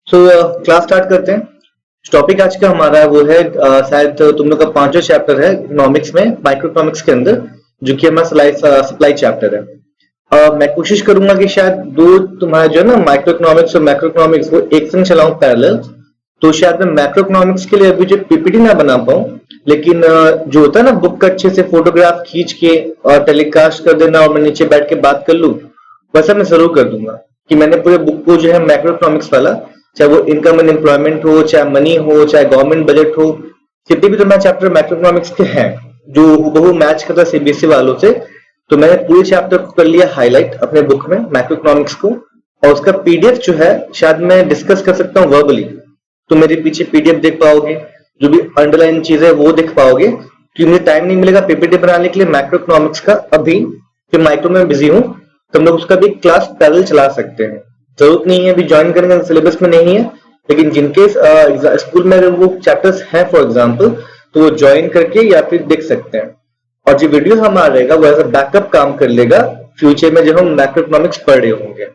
Class start करते हैं। Topic आज का हमारा वो है शायद तुम लोग का पांचवा चैप्टर है इकोनॉमिक्स में, माइक्रो इकोनॉमिक्स के अंदर, जो कि हमारा सप्लाई चैप्टर है। मैं कोशिश करूंगा कि शायद दो तुम्हारा जो है ना माइक्रो इकोनॉमिक्स और मैक्रो इकोनॉमिक्स वो एक संग चलाऊं पैरेलल। तो शायद मैं मैक्रो इकोनॉमिक्स के लिए अभी जो पीपीटी ना बना पाऊं, लेकिन जो होता है ना बुक का अच्छे से फोटोग्राफ खींच के और टेलीकास्ट कर देना और मैं नीचे बैठ के बात कर लूं, वैसा मैं जरूर कर दूंगा कि मैंने पूरे बुक को जो है मैक्रो इकोनॉमिक्स वाला, चाहे वो इनकम एंड एम्प्लॉयमेंट हो, चाहे मनी हो, चाहे गवर्नमेंट बजट हो, जितने भी तुम्हारे चैप्टर मैक्रो इकोनॉमिक्स के हैं जो हूबहू मैच करता है सीबीएसई वालों से, तो मैंने पूरे चैप्टर को कर लिया हाईलाइट अपने बुक में मैक्रो इकोनॉमिक्स को। और उसका पीडीएफ जो है शायद मैं डिस्कस कर सकता हूँ वर्बली, तो मेरे पीछे पीडीएफ देख पाओगे, जो भी अंडरलाइन चीज है वो देख पाओगे, क्योंकि मुझे टाइम नहीं मिलेगा पीपीटी बनाने के लिए मैक्रो इकोनॉमिक्स का अभी, फिर माइक्रो में बिजी हूँ। तो हम लोग उसका भी क्लास पैरेलल चला सकते हैं, जरूरत नहीं है अभी ज्वाइन करने का, सिलेबस में नहीं है, लेकिन जिनके स्कूल में अगर वो चैप्टर्स हैं फॉर एग्जांपल, तो वो ज्वाइन करके या फिर देख सकते हैं। और जो वीडियो हमारा रहेगा वो एज अ बैकअप काम कर लेगा फ्यूचर में जब हम मैक्रो इकोनॉमिक्स पढ़ रहे होंगे।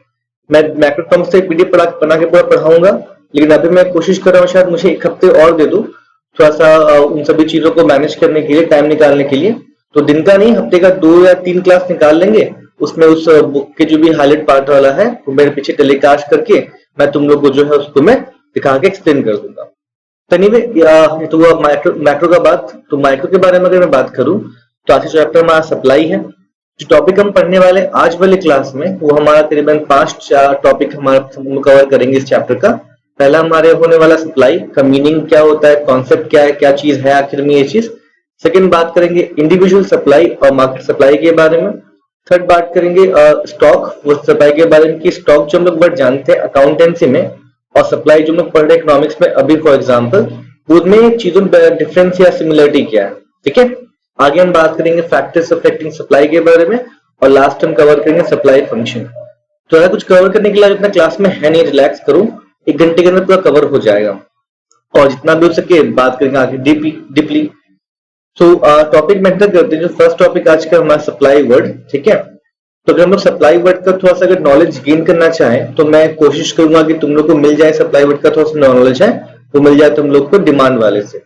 मैं मैक्रो इकोनॉमिक्स से एक वीडियो बना के पूरा पढ़ाऊंगा, लेकिन अभी मैं कोशिश कर रहा हूँ शायद मुझे एक हफ्ते और दे दो थोड़ा सा उन सभी चीजों को मैनेज करने के लिए, टाइम निकालने के लिए। तो दिन का नहीं, हफ्ते का 2 या 3 क्लास निकाल लेंगे, उसमें उस बुक के जो भी हाईलाइट पार्ट वाला है वो मेरे पीछे टेलीकास्ट करके मैं तुम लोग को जो है उसको मैं दिखा के एक्सप्लेन कर दूंगा। तो एनीवे, तो वो मैक्रो का बात, तो माइक्रो के बारे में अगर मैं बात करूं तो आज का चैप्टर हमारा सप्लाई है। जो टॉपिक हम पढ़ने वाले आज वाले क्लास में वो हमारा करीबन 5 टॉपिक हमारा कवर करेंगे इस चैप्टर का। पहला हमारे होने वाला सप्लाई का मीनिंग क्या होता है, कॉन्सेप्ट क्या है, क्या चीज है आखिर में ये चीज। सेकंड बात करेंगे इंडिविजुअल सप्लाई और मार्केट सप्लाई के बारे में। थर्ड बात करेंगे स्टॉक वो सप्लाई के बारे में, कि स्टॉक जो हम लोग वर्ड जानते हैं अकाउंटेंसी में, और सप्लाई जो हम लोग पढ़ रहे इकोनॉमिक्स में अभी फॉर एग्जांपल, उसमें चीजों में डिफरेंस या सिमिलरिटी क्या है। ठीक है, आगे हम बात करेंगे फैक्टर्स अफेक्टिंग सप्लाई के बारे में, और लास्ट हम कवर करेंगे सप्लाई फंक्शन। तो अगर कुछ कवर करने के लिए अपना क्लास में है नहीं, रिलैक्स करो, 1 घंटे के अंदर पूरा कवर हो जाएगा, और जितना भी हो सके बात करेंगे आगे डीपली। सो टॉपिक में एंटर करते हैं। जो फर्स्ट टॉपिक आज का हमारा सप्लाई वर्ड, ठीक है। तो अगर हम लोग सप्लाई वर्ड का थोड़ा सा अगर नॉलेज गेन करना चाहें, तो मैं कोशिश करूंगा कि तुम लोग को मिल जाए सप्लाई वर्ड का थोड़ा सा नॉलेज है वो मिल जाए तुम लोग को डिमांड वाले से।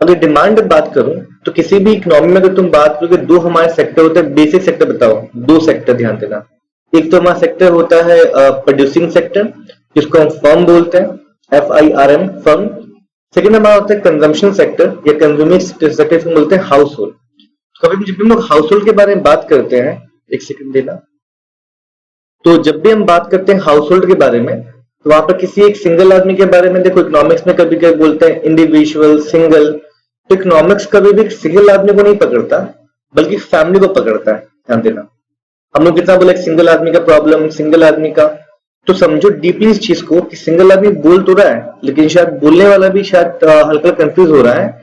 अगर डिमांड बात करूं तो किसी भी इकोनॉमी में अगर तुम बात करोगे, 2 हमारे सेक्टर होते हैं, बेसिक सेक्टर बताओ, 2 सेक्टर ध्यान देना। एक तो हमारा सेक्टर होता है प्रोड्यूसिंग सेक्टर, जिसको हम फर्म बोलते हैं, FIRM फर्म। सेकेंड हमारा होता है कंजम्पशन सेक्टर या कंज्यूमिंग सेक्टर, इसको बोलते हैं हाउस होल्ड। कभी जब भी हम लोग हाउस होल्ड के बारे में बात करते हैं, एक सेकंड देना, तो जब भी हम बात करते हैं हाउस होल्ड के बारे में, तो वहां पर किसी एक सिंगल आदमी के बारे में, देखो इकोनॉमिक्स में कभी कभी बोलते हैं इंडिविजुअल, सिंगल, तो इकोनॉमिक्स कभी भी सिंगल आदमी को नहीं पकड़ता बल्कि फैमिली को पकड़ता है, ध्यान देना। हम लोग कितना बोले सिंगल आदमी का प्रॉब्लम, सिंगल आदमी का, तो समझो डीपली इस चीज को कि सिंगल आदमी बोल तो रहा है, लेकिन शायद बोलने वाला भी शायद हल्का कंफ्यूज हो रहा है।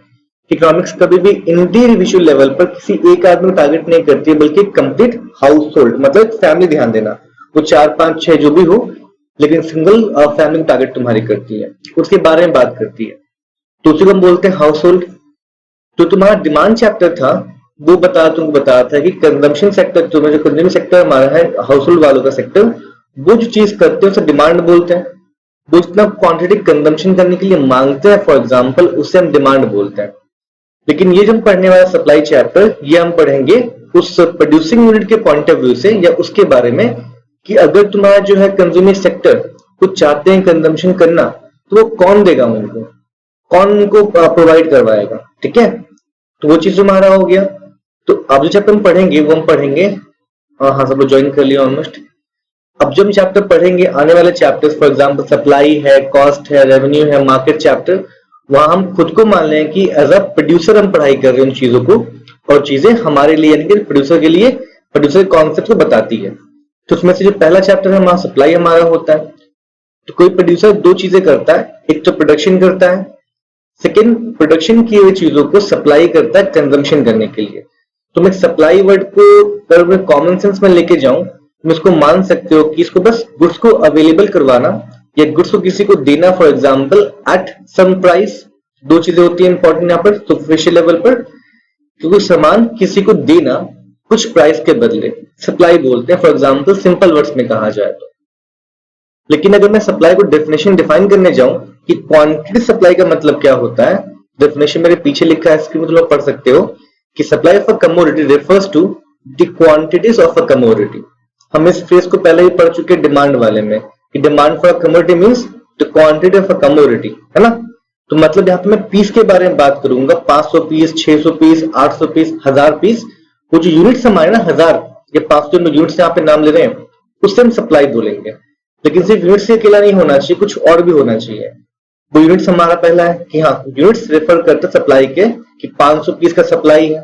इकोनॉमिक्स कभी भी इंडिविजुअल लेवल पर किसी एक आदमी को टारगेट नहीं करती है, बल्कि कंप्लीट हाउस होल्ड, मतलब फैमिली, ध्यान देना, वो 4, 5, 6 जो भी हो, लेकिन सिंगल फैमिली टारगेट तुम्हारी करती है, उसके बारे में बात करती है, तो उसी को हम बोलते हैं हाउस होल्ड। तो तुम्हारा डिमांड चैप्टर था वो तुमको बताया था कि कंजम्पशन सेक्टर, तुम्हें जो कंज्यूमिंग सेक्टर हमारा है हाउस होल्ड वालों का सेक्टर, वो जो चीज करते हैं उसे डिमांड बोलते हैं। वो जितना क्वांटिटी कंजम्पशन करने के लिए मांगते हैं फॉर एग्जांपल, उसे हम डिमांड बोलते हैं। लेकिन ये जो हम पढ़ने वाला सप्लाई चैप्टर, ये हम पढ़ेंगे उस प्रोड्यूसिंग यूनिट के पॉइंट ऑफ व्यू से, या उसके बारे में कि अगर तुम्हारा जो है कंज्यूमिंग सेक्टर कुछ चाहते हैं कंजम्पशन करना, तो वो कौन देगा उनको, कौन उनको प्रोवाइड करवाएगा। ठीक है, तो वो चीज हमारा हो गया। तो अब जो चैप्टर हम पढ़ेंगे वो हम पढ़ेंगे, हाँ सब लोग ज्वाइन कर लिया ऑलमोस्ट। अब जो हम चैप्टर पढ़ेंगे आने वाले चैप्टर्स, फॉर एग्जांपल सप्लाई है, कॉस्ट है, रेवेन्यू है, मार्केट चैप्टर, वहां हम खुद को मान लें कि एज अ प्रोड्यूसर हम पढ़ाई कर रहे हैं उन चीजों को, और चीजें हमारे लिए यानी कि प्रोड्यूसर के लिए प्रोड्यूसर कॉन्सेप्ट को बताती है। तो उसमें से जो पहला चैप्टर है हमारा सप्लाई हमारा होता है। तो कोई प्रोड्यूसर 2 चीजें करता है, एक तो प्रोडक्शन करता है, सेकेंड प्रोडक्शन की हुई चीजों को सप्लाई करता है कंजम्पशन करने के लिए। तो मैं सप्लाई वर्ड को अगर मैं कॉमन सेंस में लेके जाऊं, तुम इसको मान सकते हो कि इसको बस गुड्स को अवेलेबल करवाना या गुड्स को किसी को देना, for example at some price. 2 चीजें होती हैं इंपॉर्टेंट यहाँ पर सुपरफिशियल लेवल पर, क्योंकि सामान किसी को देना कुछ प्राइस के बदले, सप्लाई बोलते हैं फॉर एग्जांपल सिंपल वर्ड्स में कहा जाए तो। लेकिन अगर मैं सप्लाई को डेफिनेशन डिफाइन करने जाऊं कि क्वांटिटी सप्लाई का मतलब क्या होता है, डेफिनेशन मेरे पीछे लिखा है, इसकी मतलब पढ़ सकते हो कि supply of a commodity refers to the quantities of a commodity. हम इस फ्रेज को पहले ही पढ़ चुके हैं डिमांड वाले में कि demand for a commodity means the quantity of a commodity, है ना। तो मतलब यहाँ पे मैं पीस के बारे में बात करूंगा, 500 पीस, 600 पीस, 800 पीस, 1000 पीस। वो जो यूनिट्स हमारे ना 1000 या 500 यूनिट्स यहाँ पे नाम ले रहे हैं, उससे हम सप्लाई बोलेंगे। लेकिन सिर्फ यूनिट से अकेला नहीं होना चाहिए, कुछ और भी होना चाहिए। वो यूनिट्स हमारा पहला है कि हाँ, यूनिट्स रेफर करते सप्लाई के कि 500 पीस का सप्लाई है,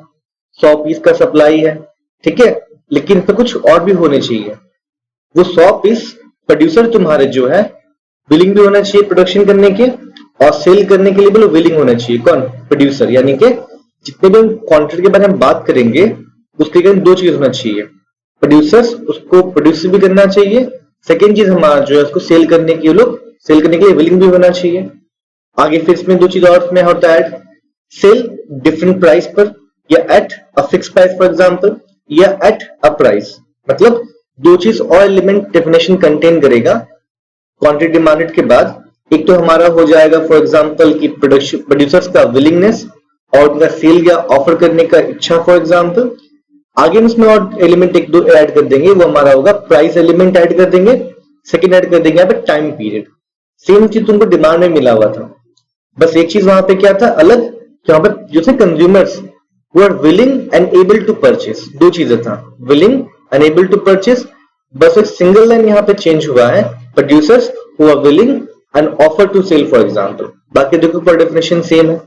100 पीस का सप्लाई है, ठीक है। लेकिन इसमें कुछ और भी होने चाहिए। वो 100 पीस प्रोड्यूसर तुम्हारे जो है विलिंग भी होना चाहिए प्रोडक्शन करने के, और सेल करने के लिए भी विलिंग होना चाहिए। कौन? प्रोड्यूसर। यानी कि जितने भी क्वांटिटी के बारे में बात करेंगे उसके लिए दो चीज होना चाहिए, प्रोड्यूसर्स उसको प्रोड्यूस भी करना चाहिए, सेकेंड चीज हमारा जो है उसको सेल करने के लोग सेल करने के लिए विलिंग भी होना चाहिए। आगे फिर इसमें दो चीज और इसमें होता है, सेल डिफरेंट प्राइस पर या at a fix price for example, या एट अ प्राइस। मतलब दो चीज और एलिमेंट डेफिनेशन कंटेन करेगा क्वांटिटी डिमांडेड के बाद। एक तो हमारा हो जाएगा फॉर एग्जांपल कि प्रोड्यूसर्स का विलिंगनेस और उनका सेल या ऑफर करने का इच्छा फॉर एग्जांपल। आगे इसमें और एलिमेंट एक दो ऐड कर देंगे, वो हमारा होगा प्राइस एलिमेंट ऐड कर देंगे, सेकंड ऐड कर देंगे यहाँ पे टाइम पीरियड। सेम चीज तुमको डिमांड में मिला हुआ था, बस एक चीज वहां पे क्या था अलग, यहाँ पे जो थे कंज्यूमर्स वो are willing and able to purchase, दो चीजें था, willing and able to purchase. बस एक सिंगल लाइन यहाँ पे चेंज हुआ है, producers who are willing and offer to sell for example. बाकी देखो पर डेफिनेशन सेम है।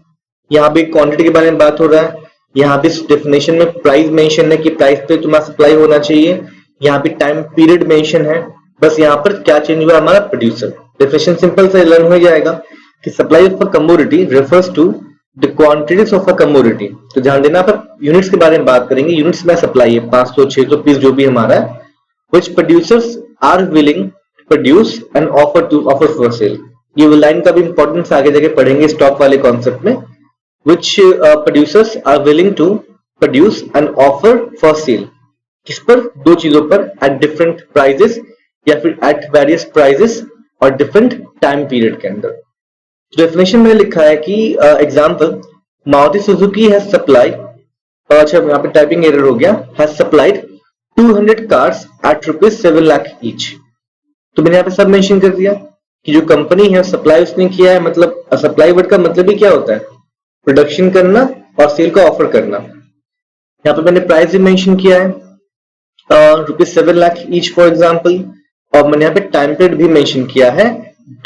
यहाँ पे क्वांटिटी के बारे में बात हो रहा है, यहाँ पे डेफिनेशन में प्राइस मेंशन है कि प्राइस पे तुम्हारा सप्लाई होना चाहिए, यहाँ पे टाइम पीरियड मेंशन है। बस यहाँ पर क्या चेंज हुआ हमारा प्रोड्यूसर। डेफिनेशन सिंपल से लर्न हो जाएगा कि supply of a commodity refers to the quantities of a commodity. तो ध्यान देना, पर यूनिट्स के बारे में बात करेंगे, यूनिट्स में सप्लाई है 500 600 पीस जो भी हमारा है, which producers are willing produce and offer for sale. ये लाइन का भी इंपॉर्टेंस आगे जाके पढ़ेंगे स्टॉक वाले कॉन्सेप्ट में। which producers are willing to produce and offer for sale। किस पर? दो चीजों पर, at different prices या फिर at various prices और different time period के अंदर। डेफिनेशन में लिखा है कि example Maruti Suzuki has supply, अच्छा यहाँ पे टाइपिंग एरर हो गया, has supplied 200 cars at ₹7 lakh each. तो मैंने यहाँ पे सब मेंशन कर दिया कि जो कंपनी है सप्लाई उसने किया है। मतलब सप्लाई वर्ड का मतलब ही क्या होता है? प्रोडक्शन करना और सेल का ऑफर करना। यहाँ पे मैंने प्राइस भी मेंशन किया है ₹7 लाख ईच फॉर एग्जांपल, और मैंने यहाँ पे टाइम पीरियड भी मेंशन किया है,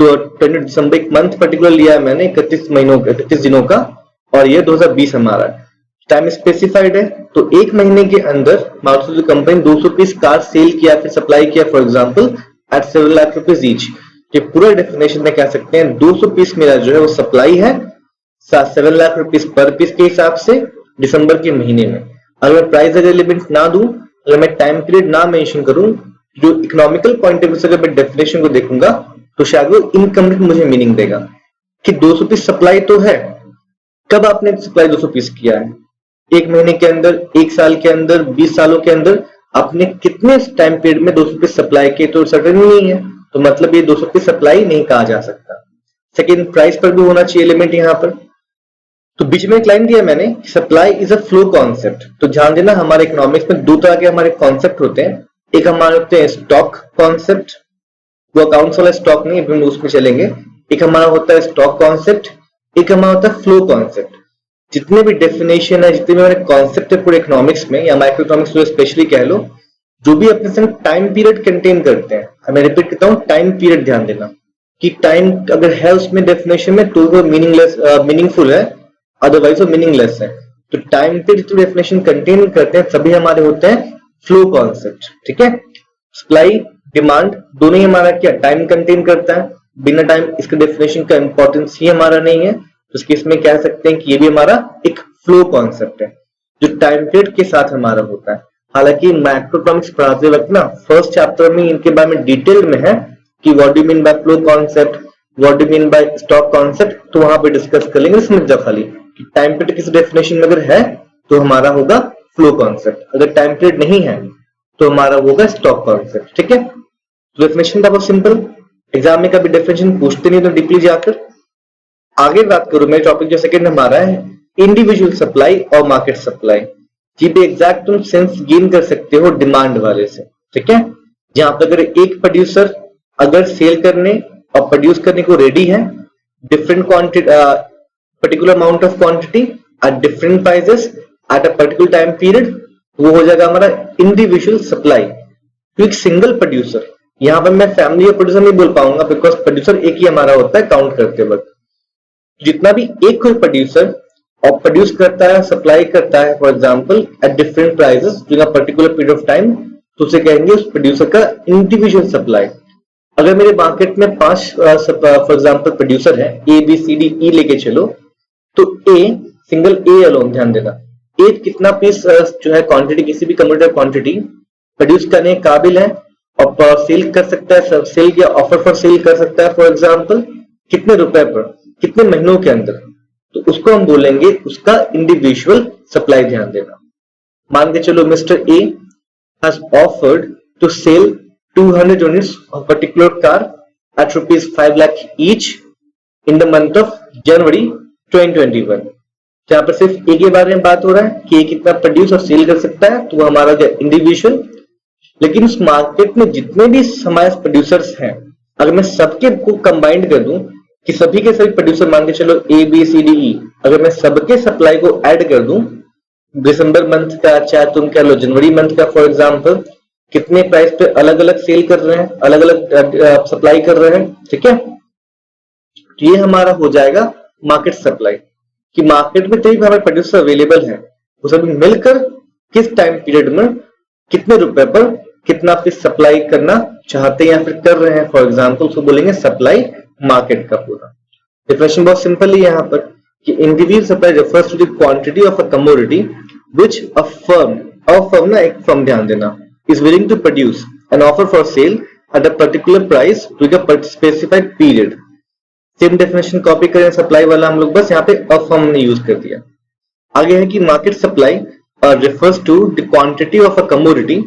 20 दिसंबर एक मंथ पर्टिकुलर लिया है मैंने, 31 दिनों का, और ये 2020 हमारा टाइम स्पेसिफाइड है। तो एक महीने के अंदर Maruti Suzuki company 200 piece car sell किया फिर सप्लाई किया for example at ₹7 lakh each. ये पूरा डेफिनेशन में कह सकते हैं 200 पीस मेरा जो है वो सप्लाई है 7 लाख रुपीस पर पीस के हिसाब से दिसंबर के महीने में। अगर मैं प्राइस एलिमेंट ना दूं, अगर मैं टाइम पीरियड ना मेंशन करूं, जो इकोनॉमिकल पॉइंट ऑफ व्यू से अगर मैं डेफिनेशन को देखूंगा तो शायद वो इनकम्प्लीट मुझे मीनिंग देगा कि 200 पीस सप्लाई तो है, कब आपने सप्लाई 200 पीस किया है? एक महीने के अंदर, एक साल के अंदर, 20 सालों के अंदर आपने कितने टाइम पीरियड में 200 पीस सप्लाई किए? तो सर्टेन नहीं है, तो मतलब ये 200 पीस सप्लाई नहीं कहा जा सकता। सेकेंड, प्राइस पर भी होना चाहिए एलिमेंट यहाँ पर। तो बीच में एक लाइन दिया मैंने, supply is a flow concept. तो ध्यान देना, हमारे इकोनॉमिक्स में दो तरह के हमारे कॉन्सेप्ट होते हैं। एक हमारे होते हैं स्टॉक कॉन्सेप्ट, वो अकाउंट्स वाला स्टॉक नहीं, अभी हम उसमें चलेंगे। एक हमारा होता है स्टॉक कॉन्सेप्ट, एक हमारा होता है फ्लो कॉन्सेप्ट। जितने भी डेफिनेशन है, जितने भी हमारे कॉन्सेप्ट है पूरे इकोनॉमिक्स में या माइक्रो इकोनॉमिक्स में स्पेशली कह लो, जो भी अपने संग टाइम पीरियड कंटेन करते हैं। मैं रिपीट करता हूँ, टाइम पीरियड ध्यान देना कि टाइम अगर है उसमें डेफिनेशन में तो वो मीनिंगफुल है, अदरवाइज वो मीनिंगलेस है। तो टाइम पे जो डेफिनेशन कंटेन करते हैं सभी हमारे होते हैं फ्लो कॉन्सेप्ट, ठीक है। सप्लाई डिमांड दोनों ही हमारा क्या टाइम कंटेन करता है, बिना टाइम इसके डेफिनेशन का इंपॉर्टेंस ही हमारा नहीं है। तो इस केस में कह सकते हैं कि ये भी हमारा एक फ्लो कॉन्सेप्ट है जो टाइम पीरियड के साथ हमारा होता है। हालांकि मैक्रो इकोनॉमिक्स पढ़ाते वक्त ना फर्स्ट चैप्टर में इनके बारे में डिटेल में है कि what do mean by flow concept, what do mean by stock concept, तो वहां पे डिस्कस कर लेंगे। समझ जाओ खाली कि टाइम पीरियड किस डेफिनेशन में अगर है तो हमारा होगा फ्लो कॉन्सेप्ट, अगर टाइम पीरियड नहीं है तो हमारा होगा स्टॉक कॉन्सेप्ट, ठीक है। डेफिनेशन था बहुत सिंपल। एग्जाम में कभी डेफिनेशन पूछते नहीं तो डीपली जाकर। आगे बात करूं, मेरे टॉपिक जो सेकंड हमारा है इंडिविजुअल सप्लाई और मार्केट सप्लाई। जी भी एग्जैक्ट तुम सेंस गेन कर सकते हो डिमांड वाले से, ठीक है। जहां पर अगर एक प्रोड्यूसर अगर सेल करने और प्रोड्यूस करने को रेडी है different quantity particular amount of quantity at different prices at a particular time period, वो हो जाएगा हमारा इंडिविजुअल सप्लाई। तो एक सिंगल प्रोड्यूसर, यहाँ पर मैं फैमिली और प्रोड्यूसर नहीं बोल पाऊंगा बिकॉज प्रोड्यूसर एक ही हमारा होता है काउंट करते वक्त। जितना भी एक कोई प्रोड्यूसर और प्रोड्यूस करता है सप्लाई करता है for example at different prices during a particular period of time, तो उसे कहेंगे उस प्रोड्यूसर का इंडिविजुअल सप्लाई। अगर मेरे मार्केट में 5 फॉर एग्जांपल प्रोड्यूसर है A B C D E लेके चलो, तो ए सिंगल ए अलोन, ध्यान देना ए कितना पीस जो है क्वांटिटी किसी भी कमोडिटी क्वांटिटी प्रोड्यूस करने के काबिल है और सेल कर सकता है, सेल या ऑफर फॉर सेल कर सकता है फॉर एग्जांपल कितने रुपए पर कितने महीनों के अंदर, तो उसको हम बोलेंगे उसका इंडिविजुअल सप्लाई। ध्यान देना, मान के चलो mister A has offered to sell 200 units of particular car at ₹5 lakh each in the month of January 2021। जहां पर सिर्फ ए के बारे में बात हो रहा है कि कितना प्रोड्यूस और सेल कर सकता है, तो वो हमारा इंडिविजुअल। लेकिन उस मार्केट में जितने भी हमारे प्रोड्यूसर्स हैं, अगर मैं सबके को कंबाइंड कर दूं कि सभी के सभी प्रोड्यूसर मान के चलो A B C D E, अगर मैं सबके सप्लाई को ऐड कर दूं दिसंबर मंथ का, चाहे तुम कह लो जनवरी मंथ का फॉर एग्जांपल, कितने प्राइस पे अलग अलग सेल कर रहे हैं, अलग अलग सप्लाई कर रहे हैं, ठीक है। तो ये हमारा हो जाएगा मार्केट सप्लाई, कि मार्केट में कोई हमारे प्रोड्यूसर अवेलेबल है, वो सभी मिलकर किस टाइम पीरियड में कितने रुपए पर कितना पीस सप्लाई करना चाहते हैं या फिर कर रहे हैं फॉर एग्जांपल, उसको बोलेंगे सप्लाई मार्केट का पूरा। डेफिनेशन बहुत सिंपल है यहाँ पर कि individual supply refers to the quantity of a commodity which a firm ना एक फर्म ध्यान देना is willing to produce an offer for sale at a particular price during a specified period। Same definition copy करें supply वाला हम लोग, बस यहाँ पे अ फर्म ने यूज कर दिया। आगे है कि market supply refers to the quantity of a commodity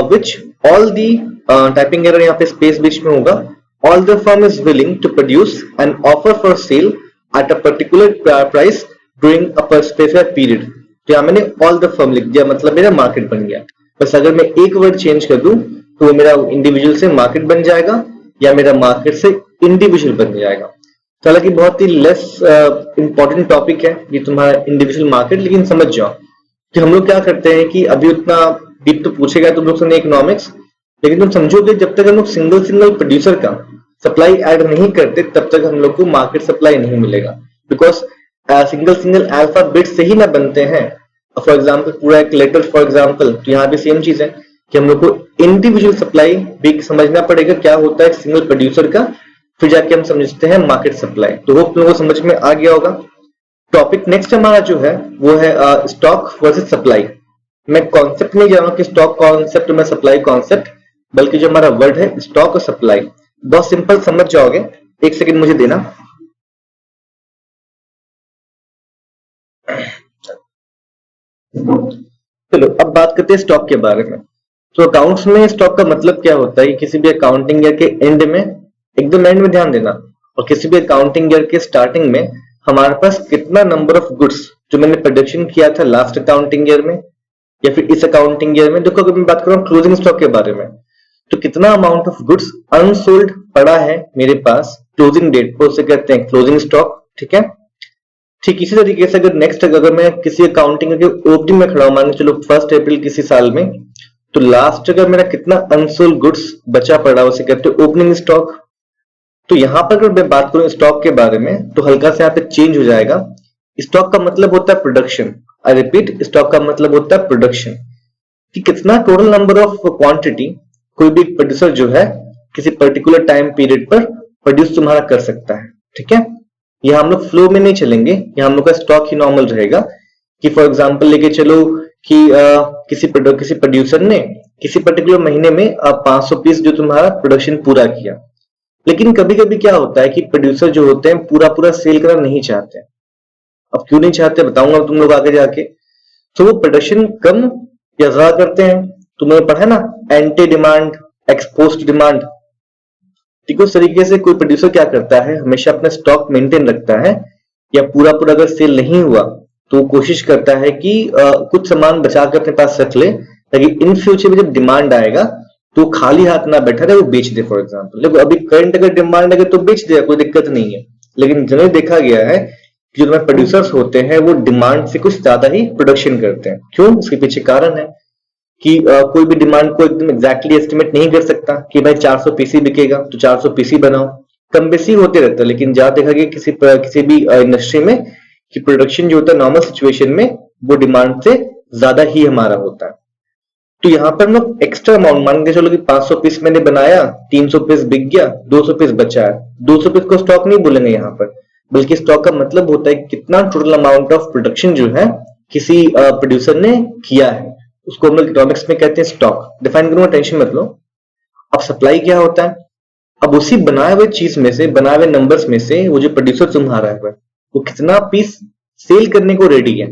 which all the typing error यहाँ पे स्पेस बीच में होगा, all the firm is willing to produce an offer for sale at a particular price during a specified period। तो यहाँ मैंने all the firm लिख दिया, मतलब मेरा मार्केट बन गया। बस अगर मैं एक वर्ड चेंज कर दूं तो वो मेरा इंडिविजुअल से मार्केट बन जाएगा या मेरा मार्केट से इंडिविजुअल बन जाएगा। हालांकि बहुत ही लेस इंपॉर्टेंट टॉपिक है ये तुम्हारा इंडिविजुअल मार्केट, लेकिन समझ जाओ कि हम लोग क्या करते हैं कि अभी उतना डीप तो पूछेगा तुम लोग से इकोनॉमिक्स, लेकिन तुम समझोगे जब तक हम लोग सिंगल प्रोड्यूसर का सप्लाई ऐड नहीं करते तब तक हम लोग को मार्केट सप्लाई नहीं मिलेगा, बिकॉज सिंगल अल्फाबेट से ही ना बनते हैं। फॉर एग्जाम्पल पूरा एक लेटर फॉर एग्जाम्पल, तो यहाँ भी सेम चीज है कि हम लोग को इंडिविजुअल सप्लाई भी समझना पड़ेगा क्या होता है सिंगल प्रोड्यूसर का, फिर जाके हम समझते हैं मार्केट सप्लाई। तो वो लोगों को समझ में आ गया होगा। टॉपिक नेक्स्ट हमारा जो है वो है स्टॉक वर्सेस सप्लाई। मैं कॉन्सेप्ट नहीं जाऊंगा कि स्टॉक कॉन्सेप्ट में सप्लाई कॉन्सेप्ट, बल्कि जो हमारा वर्ड है स्टॉक और सप्लाई, बहुत सिंपल समझ जाओगे। एक सेकेंड मुझे देना। चलो अब बात करते हैं स्टॉक के बारे में। तो अकाउंट्स में स्टॉक का मतलब क्या होता है, किसी भी अकाउंटिंग ईयर के एंड में, एकदम एंड में ध्यान देना, और किसी भी अकाउंटिंग ईयर के स्टार्टिंग में हमारे पास कितना नंबर ऑफ गुड्स जो मैंने प्रोडक्शन किया था लास्ट अकाउंटिंग ईयर में या फिर इस अकाउंटिंग ईयर में। देखो अगर मैं बात करूं क्लोजिंग स्टॉक के बारे में, तो कितना अमाउंट ऑफ गुड्स अनसोल्ड पड़ा है मेरे पास क्लोजिंग डेट पर, उसे कहते हैं क्लोजिंग स्टॉक, ठीक है। ठीक इसी तरीके से अगर नेक्स्ट अगर मैं किसी अकाउंटिंग के ओपनिंग में खड़ा हूं, मान चलो 1 अप्रैल किसी साल में, तो लास्ट अगर मेरा कितना अनसोल्ड गुड्स बचा पड़ा उसे कहते हैं ओपनिंग स्टॉक। तो यहां पर अगर मैं बात करूं स्टॉक के बारे में तो हल्का से यहाँ पे चेंज हो जाएगा। स्टॉक का मतलब होता है प्रोडक्शन, आई रिपीट स्टॉक का मतलब होता है प्रोडक्शन, कि कितना टोटल नंबर ऑफ क्वांटिटी कोई भी प्रोड्यूसर जो है किसी पर्टिकुलर टाइम पीरियड पर प्रोड्यूस तुम्हारा कर सकता है, ठीक है। यहाँ हम लोग फ्लो में नहीं चलेंगे, यहाँ हम लोग का स्टॉक ही नॉर्मल रहेगा कि फॉर एग्जांपल लेके चलो कि किसी प्रोड्यूसर ने किसी पर्टिकुलर महीने में 500 पीस जो तुम्हारा प्रोडक्शन पूरा किया। लेकिन कभी कभी क्या होता है कि प्रोड्यूसर जो होते हैं पूरा सेल करना नहीं चाहते। अब क्यों नहीं चाहते बताऊंगा तुम लोग आगे जाके। तो वो प्रोडक्शन कम या ज्यादा करते हैं। तुमने पढ़ा ना एंटी डिमांड एक्सपोस्ट डिमांड, ठीक है, उस तरीके से कोई प्रोड्यूसर क्या करता है, हमेशा अपना स्टॉक मेंटेन रखता है, या पूरा पूरा अगर सेल नहीं हुआ तो वो कोशिश करता है कि कुछ सामान बचा के अपने पास रख ले, ताकि इन फ्यूचर में जब डिमांड आएगा तो खाली हाथ ना बैठा रहे, वो बेच दे। फॉर एग्जाम्पल देखो, अभी करंट अगर डिमांड है तो बेच दे, कोई दिक्कत नहीं है। लेकिन जनरली देखा गया है कि जो हमारे प्रोड्यूसर्स होते हैं वो डिमांड से कुछ ज्यादा ही प्रोडक्शन करते हैं। क्यों? इसके पीछे कारण है कि कोई भी डिमांड को एकदम एग्जैक्टली एस्टिमेट नहीं कर सकता कि भाई 400 पीसी बिकेगा तो 400 पीसी बनाओ, कम बेसी होते रहता है। लेकिन जहां देखा गया किसी भी इंडस्ट्री में कि प्रोडक्शन जो होता है नॉर्मल सिचुएशन में वो डिमांड से ज्यादा ही हमारा होता है। तो यहाँ पर हम लोग एक्स्ट्रा अमाउंट मान के चलो कि 500 पीस मैंने बनाया, 300 पीस बिक गया, 200 पीस बचा है। 200 पीस को स्टॉक नहीं बोलेंगे यहाँ पर, बल्कि स्टॉक का मतलब होता है कितना टोटल अमाउंट ऑफ प्रोडक्शन जो है किसी प्रोड्यूसर ने किया है, उसको हम लोग इकोनॉमिक्स में कहते हैं स्टॉक। डिफाइन करूंगा, टेंशन मत लो। अब सप्लाई क्या होता है? अब उसी बनाए हुए चीज में से, बनाए हुए नंबर्स में से वो जो प्रोड्यूसर तुम्हारा है वो कितना पीस सेल करने को रेडी है,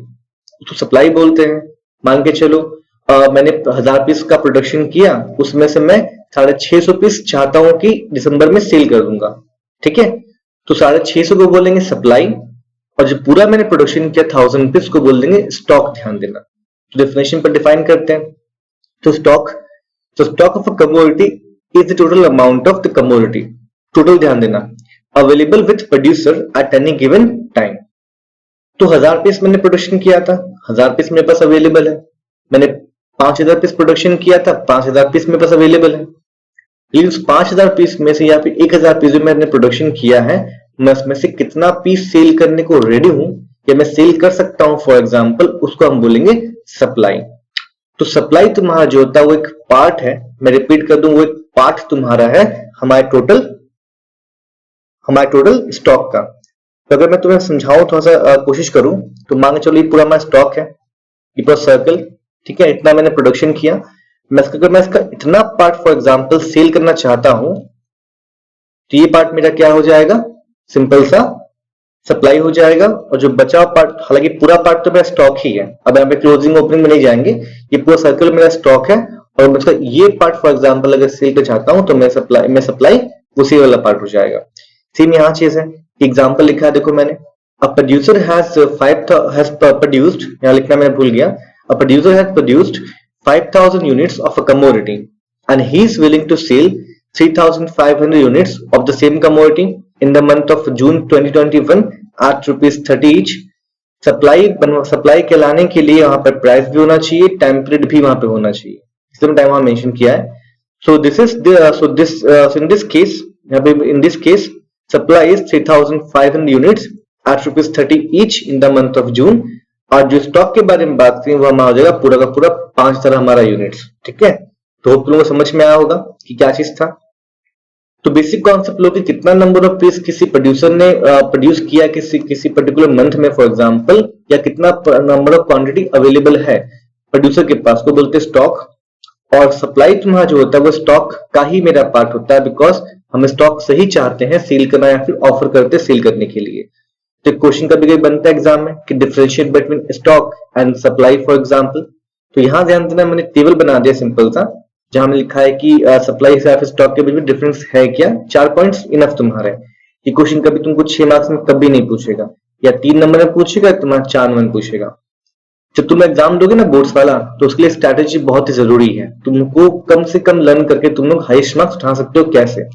उसको सप्लाई बोलते हैं। मान के चलो मैंने 1000 पीस का प्रोडक्शन किया, उसमें से मैं 650 पीस चाहता हूं कि दिसंबर में सेल कर दूंगा। ठीक है, तो 650 को बोलेंगे सप्लाई, और जो पूरा मैंने प्रोडक्शन किया 1000 पीस को बोल देंगे स्टॉक। ध्यान देना, तो डेफिनेशन पर डिफाइन करते हैं। तो stock of a commodity is the total amount of the commodity, total ध्यान देना, available with producer at any given time. तो 1000 पीस मैंने प्रोडक्शन किया था, 1000 पीस मेरे पास अवेलेबल है। मैंने 5000 पीस प्रोडक्शन किया था, 5000 पीस मेरे पास अवेलेबल है। लेकिन उस 5000 पीस में से या फिर 1000 पीस जो मैंने प्रोडक्शन किया है, मैं उसमें से कितना पीस सेल करने को रेडी हूं या मैं सेल कर सकता हूं, फॉर एग्जांपल, उसको हम बोलेंगे सप्लाई। तो सप्लाई तुम्हारा जो होता है वो एक पार्ट है, मैं रिपीट कर दूं, वो एक पार्ट तुम्हारा है हमारे टोटल स्टॉक का। तो अगर मैं तुम्हें समझाऊं, थोड़ा सा कोशिश करूं, तो मान के चलो ये पूरा हमारा स्टॉक है, ये पूरा सर्कल, ठीक है, इतना मैंने प्रोडक्शन किया। अगर मैं इसका इतना पार्ट फॉर एग्जांपल सेल करना चाहता हूं, तो ये पार्ट मेरा क्या हो जाएगा, सिंपल सा सप्लाई हो जाएगा। और जो बचा पार्ट, हालांकि पूरा पार्ट तो मेरा स्टॉक ही है, अब यहाँ पे क्लोजिंग ओपनिंग में नहीं जाएंगे, ये पूरा सर्कल मेरा स्टॉक है। और मतलब ये पार्ट फॉर एग्जांपल अगर सेल करना चाहता हूं तो मैं सप्लाई उसी वाला पार्ट हो जाएगा। सेम यहाँ चीज है, एग्जाम्पल लिखा है देखो मैंने, अ प्रोड्यूसर हैज प्रोड्यूस्ड, यहाँ लिखना मैं भूल गया, a producer has produced 5000 units of a commodity and he is willing to sell 3500 units of the same commodity in the month of June 2021 at ₹30 each। Supply के लाने के लिए वहां पर प्राइस भी होना चाहिए, टाइम पीरियड भी वहां पे होना चाहिए, इसलिए टाइम वहां मेंशन किया है। So in this case, in this case supply is 3500 units at ₹30 each in the month of June। और जो स्टॉक के बारे में बात करें वो हमारा हो जाएगा पूरा का पूरा 5000 हमारा यूनिट्स। ठीक है, तो होप लोगों को समझ में आया होगा कि क्या चीज था। तो बेसिक कॉन्सेप्ट लो कि कितना नंबर ऑफ पीस किसी प्रोड्यूसर ने प्रोड्यूस किया किसी पर्टिकुलर मंथ में फॉर एग्जांपल, या कितना नंबर ऑफ क्वांटिटी अवेलेबल है प्रोड्यूसर के पास, को बोलते हैं स्टॉक। और सप्लाई तुम्हारा जो होता है वो स्टॉक का ही मेरा पार्ट होता है, बिकॉज हम स्टॉक सही चाहते हैं सेल करना या फिर ऑफर करते हैं सेल करने के लिए। तो क्वेश्चन कभी कभी बनता है एग्जाम में कि differentiate between stock and supply for example. तो यहां ध्यान देना, मैंने टेबल बना दिया सिंपल सा, जहां में लिखा है कि सप्लाई से स्टॉक के बीच में डिफरेंस है क्या। 4 पॉइंट्स इनफ तुम्हारे। ये क्वेश्चन कभी तुमको 6 मार्क्स में कभी नहीं पूछेगा, या 3 नंबर में पूछेगा, तुम्हारा 4 नंबर में पूछेगा। जब तुम एग्जाम दोगे ना बोर्ड्स वाला, तो उसके लिए स्ट्रैटेजी बहुत ही जरूरी है। तुमको कम से कम लर्न करके तुम लोग हाईएस्ट मार्क्स उठा सकते हो। कैसे,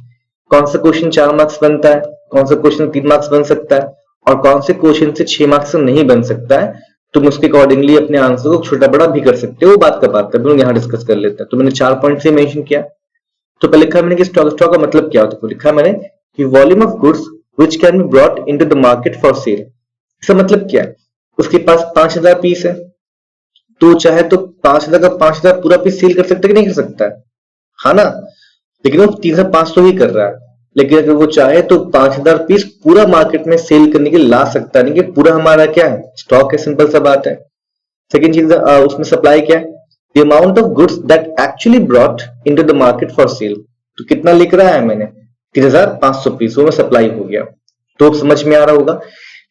कौन सा क्वेश्चन 4 मार्क्स बनता है, कौन सा क्वेश्चन 3 मार्क्स बन सकता है, और कौन से क्वेश्चन से 6 मार्क्स से नहीं बन सकता है, तुम उसके अकॉर्डिंगली अपने आंसर को छोटा बड़ा भी कर सकते हो। वो बात का बात है, हम यहाँ डिस्कस कर लेते हैं। तो मैंने 4 पॉइंट से मेंशन किया। तो पहले लिखा मैंने कि स्टॉक का मतलब क्या होता है, लिखा मैंने कि volume of goods which can be brought into the market for sale. इसका मतलब क्या है, उसके पास 5000 पीस है, तो चाहे तो 5000 का 5000 पूरा पीस सेल कर सकता है कि नहीं कर सकता है, हाँ ना। लेकिन वो 3500 ही कर रहा है। लेकिन अगर वो चाहे तो 5000 पीस पूरा मार्केट में सेल करने के लिए ला सकता है, नहीं कि पूरा हमारा क्या है, स्टॉक है, सिंपल सा बात है। सेकंड चीज उसमें सप्लाई क्या है, the amount of goods that actually brought into the market for sale. तो कितना लिख रहा है मैंने, 3500 पीस, वो में सप्लाई हो गया। तो समझ में आ रहा होगा,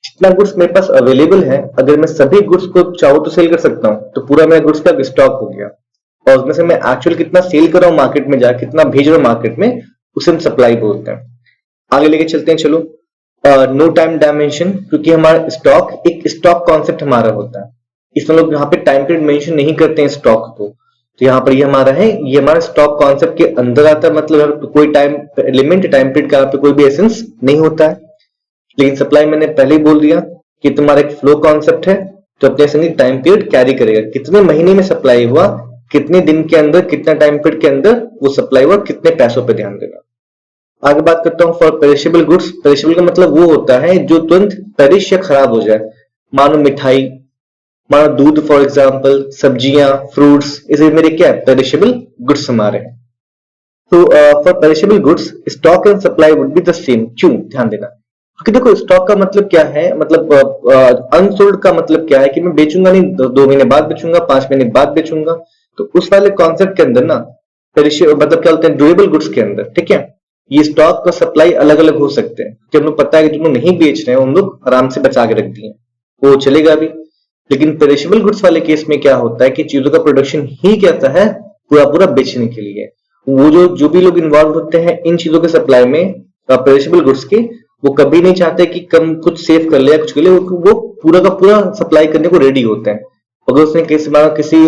जितना गुड्स मेरे पास अवेलेबल है, अगर मैं सभी गुड्स को चाहूँ तो सेल कर सकता हूँ, तो पूरा मेरा गुड्स का स्टॉक हो गया। और उसमें से मैं एक्चुअल कितना सेल कर रहा हूँ मार्केट में जाकर, कितना भेज रहा हूँ मार्केट में, उसे हम सप्लाई बोलते हैं। आगे लेके चलते हैं, चलो। नो टाइम डायमेंशन, क्योंकि हमारा स्टॉक एक स्टॉक कॉन्सेप्ट हमारा होता है, इसमें लोग यहाँ पे टाइम पीरियड मेंशन नहीं करते हैं स्टॉक को, तो यहाँ पर ये हमारा है, ये हमारा स्टॉक कॉन्सेप्ट के अंदर आता है, मतलब यहाँ पे कोई टाइम लिमिट टाइम पीरियड का यहाँ पे कोई भी एसेंस नहीं होता है। लेकिन सप्लाई मैंने पहले ही बोल दिया कि तुम्हारा एक फ्लो कॉन्सेप्ट है, तो अपने संग टाइम पीरियड कैरी करेगा, कितने महीने में सप्लाई हुआ, कितने दिन के अंदर, कितना टाइम पीरियड के अंदर वो सप्लाई हुआ, कितने पैसों पे ध्यान देना। आगे बात करता हूँ फॉर पेरिशेबल गुड्स। पेरिशेबल का मतलब वो होता है जो तुरंत पेरिश या खराब हो जाए, मानो मिठाई, मानो दूध, फॉर एग्जाम्पल सब्जियां, फ्रूट्स, इसे मेरे क्या है, पेरिशेबल गुड्स हमारे। तो for perishable goods stock and supply would be the same. क्यों, ध्यान देना, क्योंकि देखो स्टॉक का मतलब क्या है, मतलब अनसोल्ड का मतलब क्या है कि मैं बेचूंगा नहीं, 2 महीने बाद बेचूंगा, 5 महीने बाद बेचूंगा, तो उस वाले कॉन्सेप्ट के अंदर ना पेरिशेबल मतलब क्या होते हैं, ड्यूरेबल गुड्स के अंदर, ठीक है, ये स्टॉक का सप्लाई अलग अलग हो सकते हैं, कि हम लोग पता है कि जो नहीं बेच रहे हैं हम लोग आराम से बचा के रख दिए, वो चलेगा भी। लेकिन पेरिशेबल गुड्स वाले केस में क्या होता है कि चीजों का प्रोडक्शन ही कहता है पूरा पूरा बेचने के लिए, वो जो भी लोग इन्वॉल्व होते हैं इन चीजों के सप्लाई में पेरिशेबल गुड्स के, वो कभी नहीं चाहते कि कम कुछ सेव कर ले या कुछ कर ले, वो पूरा का पूरा सप्लाई करने को रेडी होते हैं। अगर उसने किसी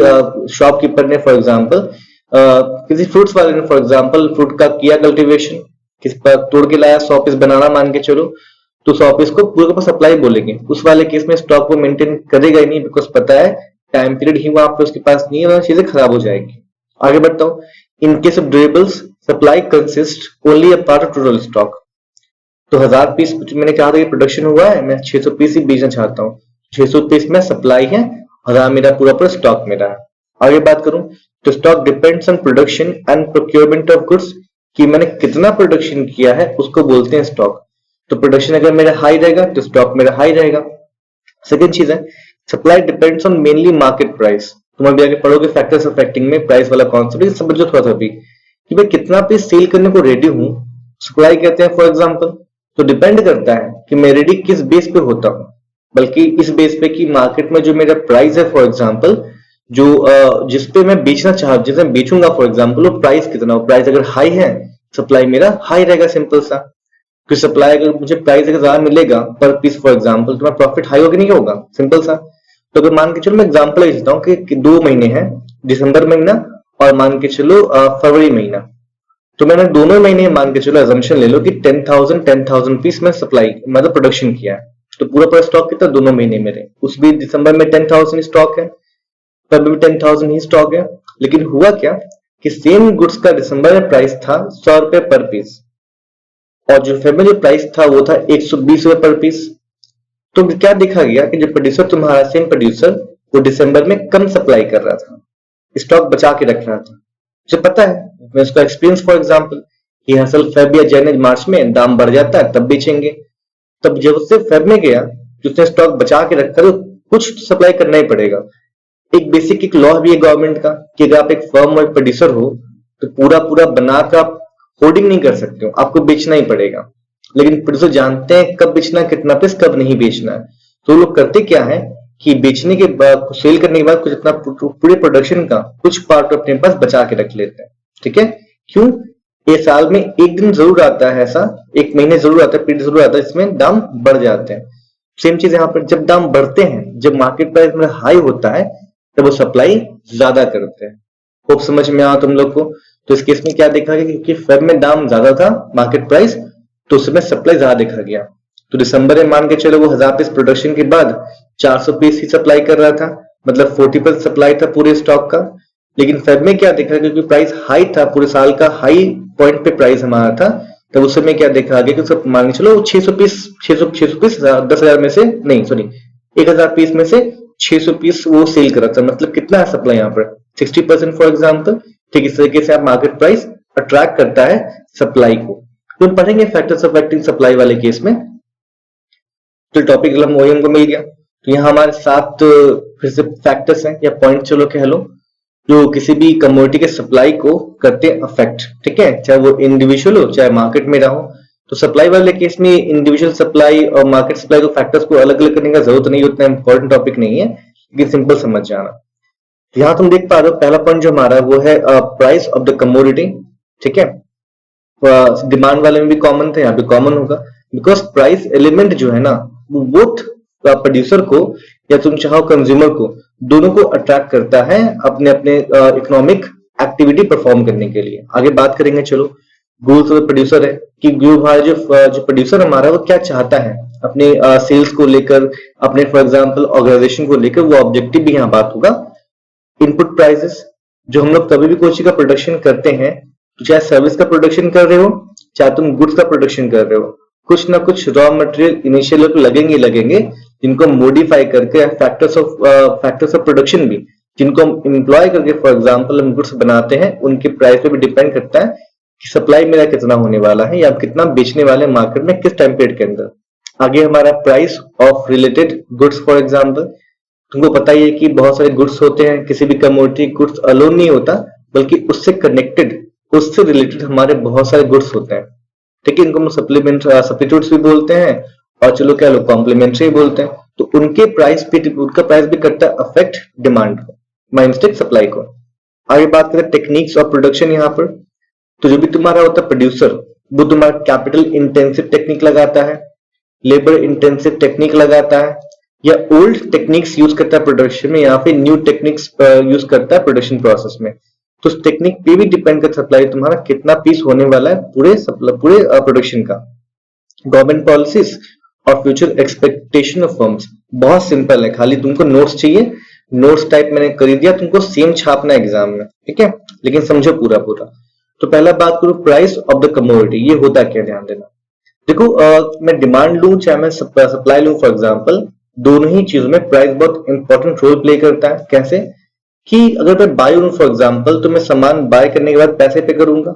शॉपकीपर ने फॉर एग्जाम्पल किसी फ्रूट्स वाले ने फॉर एग्जाम्पल फ्रूट का किया कल्टीवेशन, किसी पर तोड़ के लाया 100 पीस बनाना मान के चलो, तो 100 पीस को पूरा का सप्लाई बोलेंगे, उस वाले केस में स्टॉक को मेंटेन करेगा ही नहीं, बिकॉज पता है टाइम पीरियड ही वहां पे उसके पास नहीं है, चीजें खराब हो जाएगी। आगे बढ़ता हूँ, in case of durables supply consist only a part of total stock. तो 1000 पीस मैंने कहा था कि प्रोडक्शन हुआ है, मैं 600 पीस ही बेचना चाहता हूँ, 600 पीस में सप्लाई है, 1000 मेरा पूरा पूरा स्टॉक मेरा है। आगे बात करूं तो stock depends on production and procurement of goods, कि मैंने कितना प्रोडक्शन किया है उसको बोलते हैं स्टॉक। तो प्रोडक्शन अगर मेरा हाई रहेगा तो स्टॉक मेरा हाई रहेगा। सेकंड चीज है supply depends on mainly market price. तुम अभी आगे पढ़ोगे फैक्टर्स अफेक्टिंग में प्राइस वाला कॉन्सेप्ट, समझो थोड़ा सा भी कि मैं कितना पीस सेल करने को रेडी हूं, सप्लाई कहते हैं फॉर एग्जांपल। तो डिपेंड करता है कि मैं रेडी किस बेस पे होता हूं, बल्कि इस बेस पे कि मार्केट में जो मेरा प्राइस है फॉर एग्जांपल, जो जिसपे मैं बेचना चाह जिसे मैं बेचूंगा फॉर एग्जांपल, वो प्राइस कितना हो, प्राइस अगर हाई है सप्लाई मेरा हाई रहेगा, सिंपल सा। क्योंकि सप्लाई अगर मुझे प्राइस अगर ज्यादा मिलेगा पर पीस फॉर एग्जांपल, तो मेरा प्रॉफिट हाई होगा नहीं होगा, सिंपल सा। तो अगर मान के चलो मैं एग्जांपल देता हूँ कि 2 महीने हैं, दिसंबर महीना और मान के चलो फरवरी महीना, तो मैंने दोनों महीने मान के चलो एजम्पशन ले लो कि 10,000 पीस में सप्लाई मतलब प्रोडक्शन किया है, तो पूरा पूरा स्टॉक कितना, दोनों महीने मेरे, उस भी दिसंबर में 10,000 स्टॉक है, तब भी 10,000 ही स्टॉक है। लेकिन हुआ क्या कि सेम गुड्स का दिसंबर में प्राइस था 100 रुपए पर पीस, और जो फेब में जो प्राइस था वो था 120 रुपए पर पीस। तो क्या देखा गया कि जो प्रोड्यूसर तुम्हारा सेम प्रोड्यूसर वो दिसंबर में कम सप्लाई कर रहा था, स्टॉक बचा के रख रहा था। मुझे पता है, मैं उसका एक्सपीरियंस फॉर एग्जांपल कि असल फेब या जनवरी मार्च में दाम बढ़ जाता है तब बेचेंगे, तब जब उससे फेब में गया जो उसने स्टॉक बचा के रखा तो कुछ सप्लाई करना ही पड़ेगा। एक बेसिक एक लॉ भी है गवर्नमेंट का कि अगर आप एक फर्म और प्रोड्यूसर हो तो पूरा पूरा बनाकर आप होर्डिंग नहीं कर सकते हो, आपको बेचना ही पड़ेगा। लेकिन प्रोड्यूसर जानते हैं कब बेचना, कितना पीस कब नहीं बेचना है, तो लोग करते क्या है कि बेचने के बाद, सेल करने के बाद कुछ अपना पूरे प्रोडक्शन का कुछ पार्ट अपने पास बचा के रख लेते हैं। ठीक है, क्यों, ये साल में एक दिन जरूर आता है, ऐसा एक महीने जरूर आता है, पीरियड जरूर आता है इसमें दाम बढ़ जाते हैं। सेम चीज यहाँ पर, जब दाम बढ़ते हैं, जब मार्केट प्राइस में हाई होता है तब वो सप्लाई ज्यादा करते हैं। खूब समझ में आया तुम लोग को। तो इस केस में क्या देखा गया, क्योंकि फेब में दाम ज्यादा था मार्केट प्राइस, तो उसमें सप्लाई ज्यादा देखा गया। तो दिसंबर में मान के चलो वो 1000 पीस प्रोडक्शन के बाद 400 पीस ही सप्लाई कर रहा था, मतलब 40% सप्लाई था पूरे स्टॉक का। लेकिन फेब में क्या देखा, क्योंकि प्राइस हाई था, पूरे साल का हाई पॉइंट पे प्राइस हमारा था, तब उस समय क्या देखा गया कि सब मान के चलो 600 पीस 10,000 में से नहीं, सॉरी 1000 पीस में से 600 पीस वो सेल कर रहा था। मतलब कितना है सप्लाई यहाँ पर 60% फॉर एग्जाम्पल। ठीक इस तरीके से आप मार्केट प्राइस अट्रैक्ट करता है सप्लाई को। तो हम पढ़ेंगे फैक्टर्स अफेक्टिंग सप्लाई वाले केस में। तो टॉपिक वही हमको मिल गया। तो यहाँ हमारे 7 फिर से फैक्टर्स हैं या पॉइंट चलो कह लो, जो किसी भी कमोडिटी के सप्लाई को करते हैं अफेक्ट। ठीक है, चाहे वो इंडिविजुअल हो चाहे मार्केट में रहो। तो सप्लाई वाले केस में इंडिविजुअल सप्लाई और मार्केट सप्लाई को फैक्टर्स को अलग अलग करने का जरूरत नहीं, उतना इंपॉर्टेंट टॉपिक नहीं है, लेकिन सिंपल समझ जाना। यहाँ तुम देख पा रहे हो पहला पॉइंट जो हमारा वो है प्राइस ऑफ द कमोडिटी। ठीक है, डिमांड वाले में भी कॉमन था, यहाँ पे कॉमन होगा, बिकॉज प्राइस एलिमेंट जो है ना वो बोथ प्रोड्यूसर को या तुम चाहो कंज्यूमर को, दोनों को अट्रैक्ट करता है अपने अपने इकोनॉमिक एक्टिविटी परफॉर्म करने के लिए। आगे बात करेंगे, चलो गोल्स ऑफ प्रोड्यूसर है कि जो प्रोड्यूसर हमारा वो क्या चाहता है अपने सेल्स को लेकर, अपने फॉर एग्जांपल ऑर्गेनाइजेशन को लेकर, वो ऑब्जेक्टिव भी यहाँ बात होगा। इनपुट प्राइसेस, जो हम लोग कभी भी कोई चीज का प्रोडक्शन करते हैं, तो चाहे सर्विस का प्रोडक्शन कर रहे हो चाहे तुम गुड्स का प्रोडक्शन कर रहे हो, कुछ ना कुछ रॉ मटेरियल इनिशियल लगेंगे जिनको हम मॉडिफाई करके फैक्टर्स ऑफ प्रोडक्शन भी, जिनको हम एम्प्लॉय करके फॉर एग्जांपल हम गुड्स बनाते हैं, उनके प्राइस पे भी डिपेंड करता है कि सप्लाई मेरा कितना होने वाला है या कितना बेचने वाले मार्केट में किस टाइम पीरियड के अंदर। आगे हमारा price of related goods, for example तुमको पता ही है कि बहुत सारे गुड्स होते हैं, किसी भी कमोडिटी गुड्स अलोन नहीं होता, बल्कि उससे कनेक्टेड, उससे रिलेटेड हमारे बहुत सारे गुड्स होते हैं, ठीक है। इनको हम सब्स्टिट्यूट्स भी बोलते हैं और चलो क्या लोग कॉम्प्लीमेंट्री बोलते हैं। तो उनका प्राइस भी करता है अफेक्ट डिमांड को, माय मिस्टेक सप्लाई को। आगे बात करें टेक्निक्स ऑफ प्रोडक्शन, यहाँ पर तो जो भी तुम्हारा होता है प्रोड्यूसर, वो तुम्हारा कैपिटल इंटेंसिव टेक्निक लगाता है, लेबर इंटेंसिव टेक्निक लगाता है, या ओल्ड टेक्निक्स यूज करता है प्रोडक्शन में, या फिर न्यू टेक्निक्स यूज करता है प्रोडक्शन प्रोसेस में। तो उस टेक्निक पे भी डिपेंड करता है सप्लाई तुम्हारा कितना पीस होने वाला है पूरे प्रोडक्शन का। गवर्नमेंट पॉलिसीज और फ्यूचर एक्सपेक्टेशन ऑफ फर्म्स, बहुत सिंपल है, खाली तुमको नोट्स चाहिए, नोट्स टाइप मैंने कर दिया, तुमको सेम छापना है एग्जाम में, ठीक है, लेकिन समझो पूरा पूरा। तो पहला बात करूं प्राइस ऑफ द कमोडिटी, ये होता क्या, ध्यान देना। देखो मैं डिमांड लूं चाहे मैं सप्लाई लूं, फॉर एग्जांपल दोनों ही चीजों में प्राइस बहुत इंपॉर्टेंट रोल प्ले करता है। कैसे कि अगर मैं बाय लूं फॉर एग्जांपल, तो मैं सामान बाय करने के बाद पैसे पे करूंगा।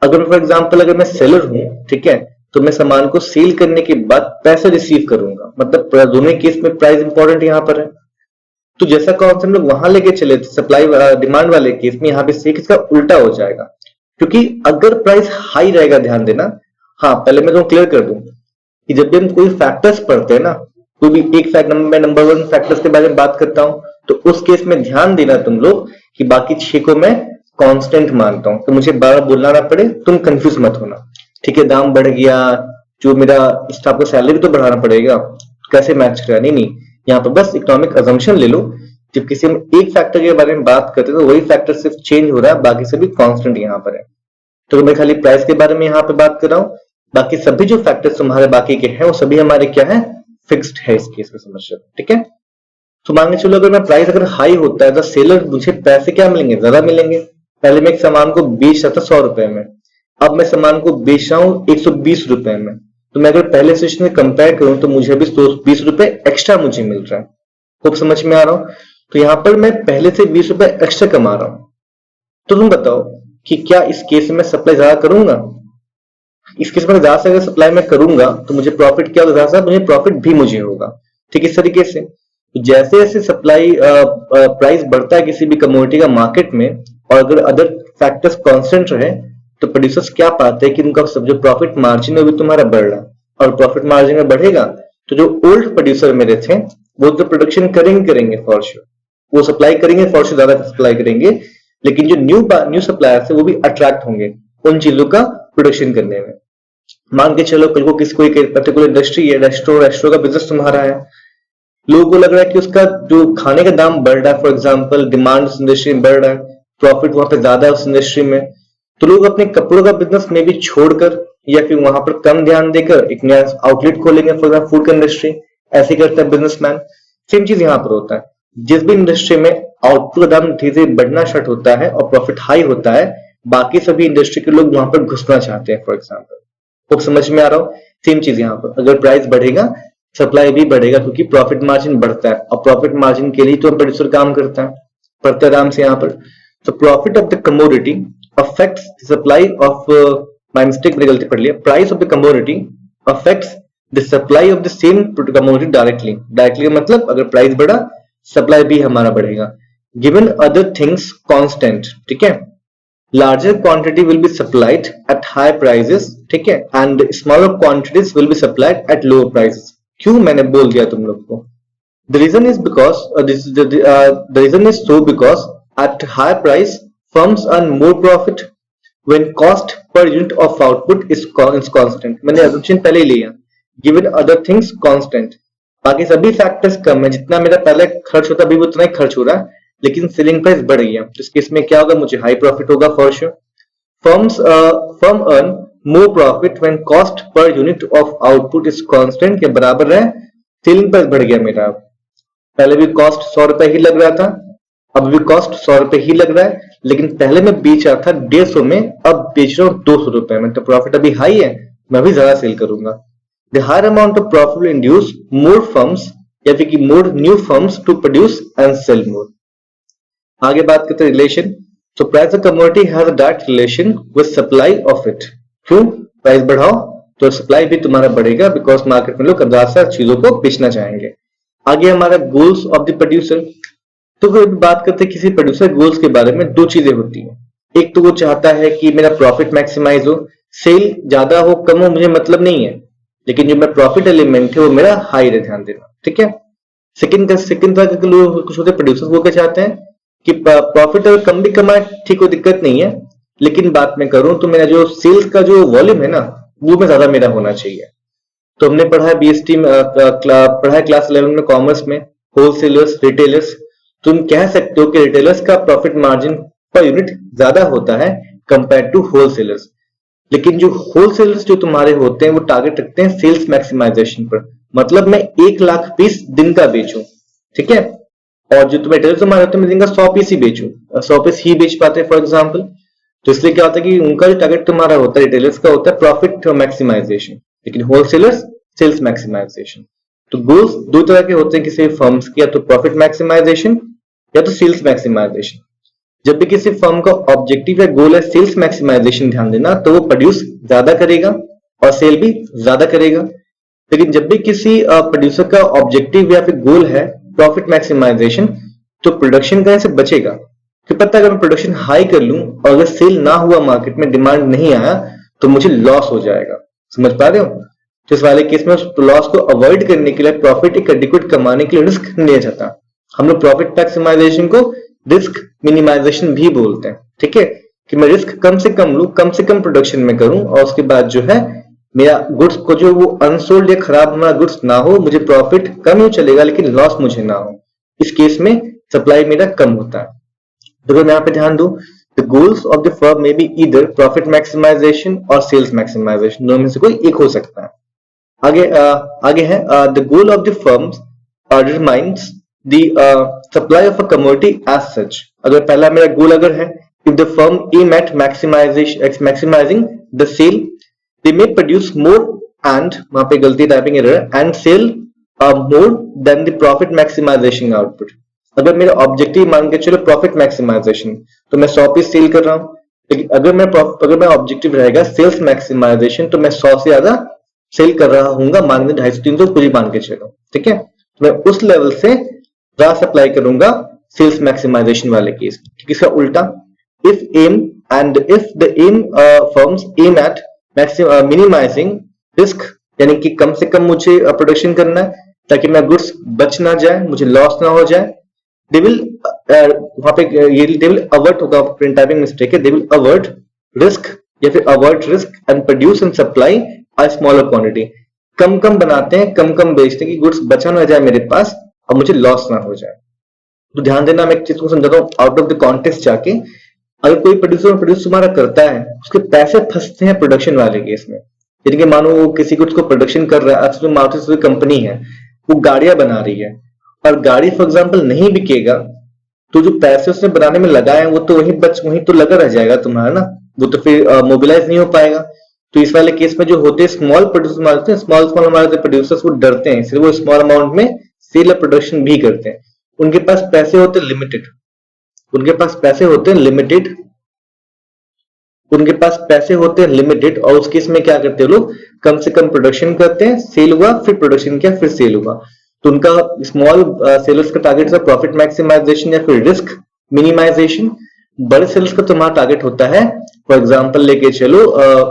अगर फॉर एग्जांपल अगर मैं सेलर हूं, ठीक है, तो मैं सामान को सेल करने के बाद पैसे रिसीव करूंगा, मतलब दोनों केस में प्राइस इंपॉर्टेंट यहाँ पर है। तो जैसा कॉन्सेप्ट हम लोग वहां लेके चले थे सप्लाई डिमांड वाले केस में, यहाँ पे सेक इसका उल्टा हो जाएगा, क्योंकि अगर प्राइस हाई रहेगा, ध्यान देना, हाँ पहले मैं तुमको क्लियर कर दूं कि जब भी हम कोई फैक्टर्स पढ़ते हैं ना, कोई भी एक फैक्ट नंबर 1 फैक्टर्स के बारे में बात करता हूं, तो उस केस में ध्यान देना तुम लोग कि बाकी 6 को मैं कांस्टेंट मानता हूं, तो मुझे बार बोलना ना पड़े, तुम कंफ्यूज मत होना, ठीक है। दाम बढ़ गया, जो मेरा स्टाफ का सैलरी तो बढ़ाना पड़ेगा, कैसे मैच करेगा, नहीं, यहाँ पर बस इकोनॉमिक अजम्पशन ले लो। जब किसी हम एक फैक्टर के बारे में बात करते हैं तो वही फैक्टर सिर्फ चेंज हो रहा है, बाकी सभी कांस्टेंट यहाँ पर है। तो मैं खाली प्राइस के बारे में यहाँ पे बात कर रहा हूँ, बाकी सभी जो फैक्टर्स तुम्हारे बाकी के हैं वो सभी हमारे क्या है, फिक्स्ड है इस केस में, समझ रहे हो, ठीक है। तो मान के चलो अगर मैं प्राइस अगर हाई होता है तो सेलर मुझे पैसे क्या मिलेंगे, ज्यादा मिलेंगे। पहले मैं एक सामान को बेच रहा था 100 रुपए में, अब मैं सामान को बेच रहा हूँ 120 रुपए में, तो मैं अगर पहले सिचुएशन में कंपेयर करूं तो मुझे अभी 20 रुपए एक्स्ट्रा मुझे मिल रहा है, खूब समझ में आ रहा हूं। तो यहाँ पर मैं पहले से 20 रुपए एक्स्ट्रा कमा रहा हूं। तो तुम बताओ कि क्या इस केस में सप्लाई ज्यादा करूंगा, इस केस में ज्यादा से अगर सप्लाई में करूंगा तो मुझे प्रॉफिट क्या होगा, ज्यादा मुझे प्रॉफिट भी मुझे होगा, ठीक। इस तरीके से जैसे जैसे सप्लाई प्राइस बढ़ता है किसी भी कमोडिटी का मार्केट में, और अगर अदर फैक्टर्स कांस्टेंट रहे, तो प्रोड्यूसर्स क्या पाते हैं कि उनका सब जो प्रॉफिट मार्जिन है वो भी तुम्हारा बढ़ रहा है, और प्रॉफिट मार्जिन में बढ़ेगा तो जो ओल्ड प्रोड्यूसर मेरे थे वो तो प्रोडक्शन करेंगे फॉर श्योर, वो सप्लाई करेंगे फॉर श्योर, ज्यादा सप्लाई करेंगे, लेकिन जो न्यू सप्लायर्स है वो भी अट्रैक्ट होंगे उन चीजों का प्रोडक्शन करने में। मान के चलो कल को कोई पर्टिकुलर इंडस्ट्री है, रेस्टोरेंट का बिजनेस तुम्हारा है, लोगों को लग रहा है कि उसका जो खाने का दाम बढ़ रहा है, फॉर एग्जांपल डिमांड उस इंडस्ट्री में बढ़ रहा है, प्रॉफिट वहां पे ज्यादा है उस इंडस्ट्री में, तो लोग अपने कपड़ों का बिजनेस में भी छोड़कर या फिर वहां पर कम ध्यान देकर एक नया आउटलेट खोलेंगे, फॉर एग्जाम्पल फूड का इंडस्ट्री, ऐसे करता है बिजनेसमैन। सेम चीज यहाँ पर होता है, जिस भी इंडस्ट्री में आउटपुट का दाम धीरे धीरे बढ़ना स्टार्ट होता है और प्रॉफिट हाई होता है, बाकी सभी इंडस्ट्री के लोग वहां पर घुसना चाहते हैं, फॉर एग्जाम्पल। तो समझ में आ रहा हो, सेम चीज यहाँ पर, अगर प्राइस बढ़ेगा सप्लाई भी बढ़ेगा, क्योंकि प्रॉफिट मार्जिन बढ़ता है, और प्रॉफिट मार्जिन के लिए तो प्रोड्यूसर काम करता है, पढ़ते आराम से यहाँ पर। तो profit of the commodity affects the supply of, my mistake, मैंने गलती पढ़ लिया, price of the commodity affects the supply of the same commodity directly मतलब अगर प्राइस बढ़ा सप्लाई भी हमारा बढ़ेगा, गिवन अदर थिंग्स कांस्टेंट, ठीक है। larger quantity will be supplied at high prices, ठीक है, and smaller quantities will be supplied at lower prices। क्यों मैंने बोल दिया तुम लोग को, the reason is because the reason is so because at high price firms earn more profit, when cost per unit of output is constant, मैंने assumption पहले ही लिया, given other things constant, बाकी सभी फैक्टर्स कम है, जितना मेरा पहले खर्च होता अभी उतना ही खर्च हो रहा है, लेकिन सेलिंग प्राइस बढ़ गया, तो इस केस में क्या होगा, मुझे हाई प्रॉफिट होगा for sure. firm earn more profit when cost per unit of output is constant के बराबर है, सेलिंग प्राइस बढ़ गया मेरा, पहले भी कॉस्ट 100 रुपए ही लग रहा था, अब भी कॉस्ट 100 रुपए ही लग रहा है, लेकिन पहले मैं बेच रहा था 150 में, अब बेच रहा हूँ 200 रुपए में, तो प्रॉफिट अभी हाई है, मैं अभी ज्यादा सेल करूंगा। The higher amount of profit will induce more firms या फिर कि more new firms to produce and sell more. आगे बात करते हैं relation. So price of commodity has a direct relation with supply of it. क्यों? Price बढ़ाओ तो सप्लाई भी तुम्हारा बढ़ेगा, बिकॉज मार्केट में लोग ज्यादा चीजों को बेचना चाहेंगे। आगे हमारा गोल्स ऑफ द प्रोड्यूसर। तो कोई बात करते हैं किसी प्रोड्यूसर गोल्स के बारे में, दो चीजें होती हैं, एक तो वो चाहता है कि मेरा प्रॉफिट मैक्सिमाइज हो, सेल ज्यादा हो कम हो मुझे मतलब नहीं है, लेकिन जो मेरा प्रॉफिट एलिमेंट है वो मेरा हाई है, ध्यान देना, ठीक है। सेकंड तरह के लोग कुछ होते प्रोड्यूसर, वो क्या चाहते हैं कि प्रॉफिट अगर कम भी कमाए ठीक हो, दिक्कत नहीं है, लेकिन बात मैं करूं तो मेरा जो सेल्स का जो वॉल्यूम है ना, वो में ज्यादा मेरा होना चाहिए। तो हमने पढ़ा है बीएसटी में, पढ़ा है क्लास 11 में कॉमर्स में, होलसेलर्स रिटेलर्स। तुम कह सकते हो कि रिटेलर्स का प्रॉफिट मार्जिन पर यूनिट ज्यादा होता है कंपेयर टू होलसेलर्स, लेकिन जो होलसेलर्स जो तुम्हारे होते हैं वो टारगेट रखते हैं सेल्स मैक्सिमाइजेशन पर, मतलब मैं 1 लाख पीस दिन का बेचूं, ठीक है, और जो तुम्हें रिटेलर्स तुम्हारे होते हैं मैं दिन का 100 पीस ही बेचूं, 100 पीस ही बेच पाते हैं फॉर एग्जाम्पल। तो इसलिए क्या होता है कि उनका जो टारगेट तुम्हारा होता है रिटेलर्स का होता है प्रॉफिट मैक्सिमाइजेशन, लेकिन होलसेलर्स सेल्स मैक्सिमाइजेशन। तो गोल्स दो तरह के होते हैं किसी फर्म्स के, या तो प्रॉफिट मैक्सिमाइजेशन या तो सेल्स मैक्सिमाइजेशन। जब भी किसी फर्म का ऑब्जेक्टिव या गोल है सेल्स मैक्सिमाइजेशन, ध्यान देना, तो वो प्रोड्यूस ज्यादा करेगा और सेल भी ज्यादा करेगा। लेकिन जब भी किसी प्रोड्यूसर का ऑब्जेक्टिव या फिर गोल है प्रॉफिट मैक्सिमाइजेशन, तो प्रोडक्शन करने से बचेगा, क्योंकि पता है अगर मैं प्रोडक्शन हाई कर लूं और अगर सेल ना हुआ, मार्केट में डिमांड नहीं आया, तो मुझे लॉस हो जाएगा। समझ पा रहे हो? तो इस वाले केस में उस लॉस को अवॉइड करने के लिए, प्रॉफिट एक एडिक्वेट कमाने के लिए रिस्क नहीं लिया जाता। हम लोग प्रॉफिट मैक्सिमाइजेशन को रिस्क मिनिमाइजेशन भी बोलते हैं, ठीक है, कि मैं रिस्क कम से कम लूं, कम से कम प्रोडक्शन में करूं, और उसके बाद जो है मेरा गुड्स को जो वो अनसोल्ड या खराब हमारा गुड्स ना हो, मुझे प्रॉफिट कम ही चलेगा लेकिन लॉस मुझे ना हो। इस केस में सप्लाई मेरा कम होता है। तो मैं यहाँ पे ध्यान दूं, the goals of the firm may be either profit maximisation और सेल्स मैक्सिमाइजेशन, दोनों में से कोई एक हो सकता है। आगे है the goal of the firm determines the supply of a commodity as such. अगर पहला मेरा गोल अगर है, if the firm aim at maximising the sale, they may produce more and, वहां पे गलती typing error, and sell more than the profit maximisation output. अगर मेरा ऑब्जेक्टिव मान के चलो प्रॉफिट मैक्सिमाइजेशन, तो मैं 100 पीस सेल कर रहा हूं, लेकिन अगर मेरा ऑब्जेक्टिव रहेगा सेल्स मैक्सिमाइजेशन, तो मैं 100 से ज्यादा सेल कर रहा हूँ, मान के 250-300 कुछ मान के चलो, ठीक है, तो मैं उस लेवल से ज्यादा सप्लाई करूंगा सेल्स मैक्सिमाइजेशन वाले केस में। ठीक है, इसका उल्टा, if the aim firms aim at minimising risk, यानी कि कम से कम मुझे प्रोडक्शन करना है ताकि मेरा गुड्स बच ना जाए, मुझे लॉस ना हो जाए, दे विल वहां पे ये दे विल अवर्ट होगा, प्रिंट टाइपिंग मिस्टेक है, दे विल अवर्ट रिस्क या फिर avert risk and produce and supply a smaller quantity. कम कम बनाते हैं, कम कम बेचते हैं कि गुड्स बचा ना जाए मेरे पास और मुझे लॉस ना हो जाए। तो ध्यान देना, मैं एक चीज को समझाता हूँ आउट ऑफ द कॉन्टेक्स्ट जाके। अगर कोई प्रोड्यूस तुम्हारा करता है, उसके पैसे फंसते हैं प्रोडक्शन वाले केस में। यानी कि मानो वो किसी कुछ को प्रोडक्शन कर रहा है, अक्सर मारुति कंपनी है, वो गाड़ियां बना रही है और गाड़ी फॉर एग्जाम्पल नहीं बिकेगा, तो जो पैसे उसने बनाने में लगाए हैं वो तो वहीं तो लगा रह जाएगा तुम्हारा ना, वो तो फिर मोबिलाइज नहीं हो पाएगा। तो इस वाले केस में जो होते हैं स्मॉल प्रोड्यूसर, स्मॉल हमारे प्रोड्यूसर्स, वो डरते हैं, सिर्फ वो स्मॉल अमाउंट में सेल और प्रोडक्शन भी करते हैं। उनके पास पैसे होते हैं लिमिटेड, और उस केस में क्या करते हैं लोग, कम से कम प्रोडक्शन करते हैं, सेल हुआ फिर प्रोडक्शन किया फिर सेल हुआ। तो उनका स्मॉल सेलर्स का टारगेट है प्रॉफिट मैक्सिमाइजेशन या फिर रिस्क मिनिमाइजेशन। बड़े सेलर्स का तुम्हारा टारगेट होता है फॉर एग्जांपल लेके चलो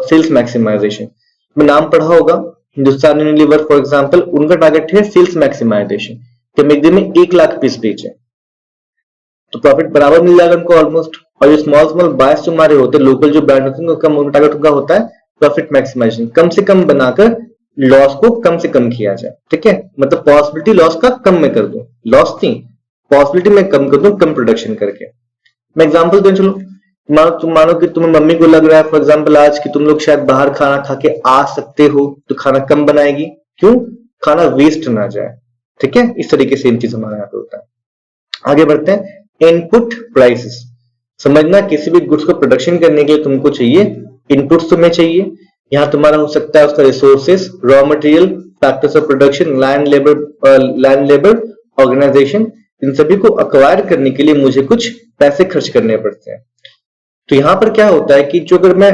सेल्स मैक्सिमाइजेशन। में नाम पढ़ा होगा हिंदुस्तान यूनिलीवर फॉर एग्जांपल, उनका टारगेट है सेल्स मैक्सिमाइजेशन कि हम एक दिन में 1 लाख पीस बेचे। तो प्रॉफिट बराबर मिल जाएगा उनको ऑलमोस्ट। और जो स्मॉल स्मॉल बायर्स तुम्हारे होते हैं, लोकल जो ब्रांड होते हैं, उनका टारगेट उनका होता है प्रॉफिट मैक्सिमाइजेशन, कम से कम बनाकर लॉस को कम से कम किया जाए। ठीक है, मतलब पॉसिबिलिटी लॉस का कम में कर दूं, लॉस थी पॉसिबिलिटी में कम कर दूं कम प्रोडक्शन करके। मैं एग्जांपल दूं, चलो तुम मानो कि तुम्हें मम्मी को लग रहा है फॉर एग्जांपल आज कि तुम लोग शायद बाहर खाना खा के आ सकते हो, तो खाना कम बनाएगी। क्यों? खाना वेस्ट ना जाए। ठीक है, इस तरीके से इन चीज हमारे यहाँ पे होता है। आगे बढ़ते हैं, इनपुट प्राइसेस। समझना, किसी भी गुड्स को प्रोडक्शन करने के लिए तुमको चाहिए इनपुट्स, तुम्हें चाहिए। यहाँ तुम्हारा हो सकता है उसका resources, raw material, factors of production, land labour, organisation. इन सभी को अक्वायर करने के लिए मुझे कुछ पैसे खर्च करने पड़ते हैं। तो यहाँ पर क्या होता है कि जो अगर मैं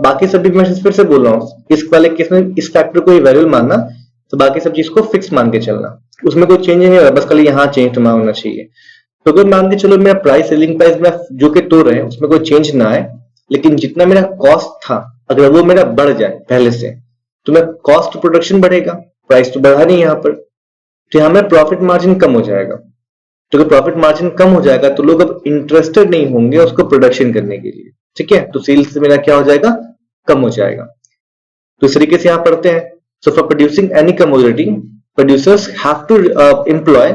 बाकी सभी मैं फिर से बोल रहा हूँ, इस वाले केस में इस फैक्टर को वेरिएबल मानना, तो बाकी सब चीज को फिक्स मान के चलना, उसमें कोई चेंज नहीं होगा, बस खाली यहाँ चेंज तुम्हारा होना चाहिए। तो अगर मान के चलो मेरा प्राइस, सेलिंग प्राइस में जो कि तोड़ रहे हैं उसमें कोई चेंज ना आए, लेकिन जितना मेरा कॉस्ट था अगर वो मेरा बढ़ जाए पहले से, तो मेरा कॉस्ट प्रोडक्शन बढ़ेगा, प्राइस तो बढ़ा नहीं यहाँ पर, तो यहाँ में प्रॉफिट मार्जिन कम हो जाएगा। तो अगर प्रॉफिट मार्जिन कम हो जाएगा तो लोग अब इंटरेस्टेड नहीं होंगे उसको प्रोडक्शन करने के लिए। ठीक है, तो सेल्स मेरा क्या हो जाएगा, कम हो जाएगा। तो इस तरीके से यहाँ पढ़ते हैं, so for producing any commodity producers have to employ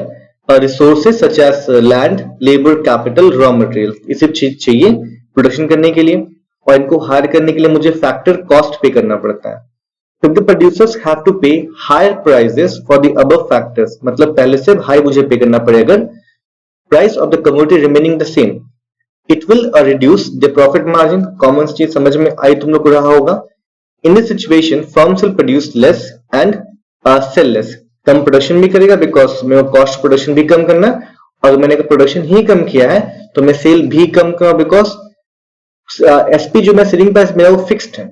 resources such as land, labour, capital, raw material. ये सब चीज चाहिए प्रोडक्शन करने के लिए, और इनको हायर करने के लिए मुझे फैक्टर कॉस्ट पे करना पड़ता है। If the producers have to pay higher prices for the above factors, मतलब पहले से हाई मुझे पे करना पड़ेगा, price of the commodity remaining the same, it will reduce the profit margin। Common चीज समझ में आई तुम लोग को रहा होगा। In this situation, firms will produce less and sell less। Come production भी करेगा बिकॉज मेरे को कॉस्ट प्रोडक्शन भी कम करना, और मैंने प्रोडक्शन ही कम किया है तो मैं सेल भी कम करूँ, बिकॉज एसपी जो मैं सेलिंग प्राइस मेरा वो फिक्स्ड है,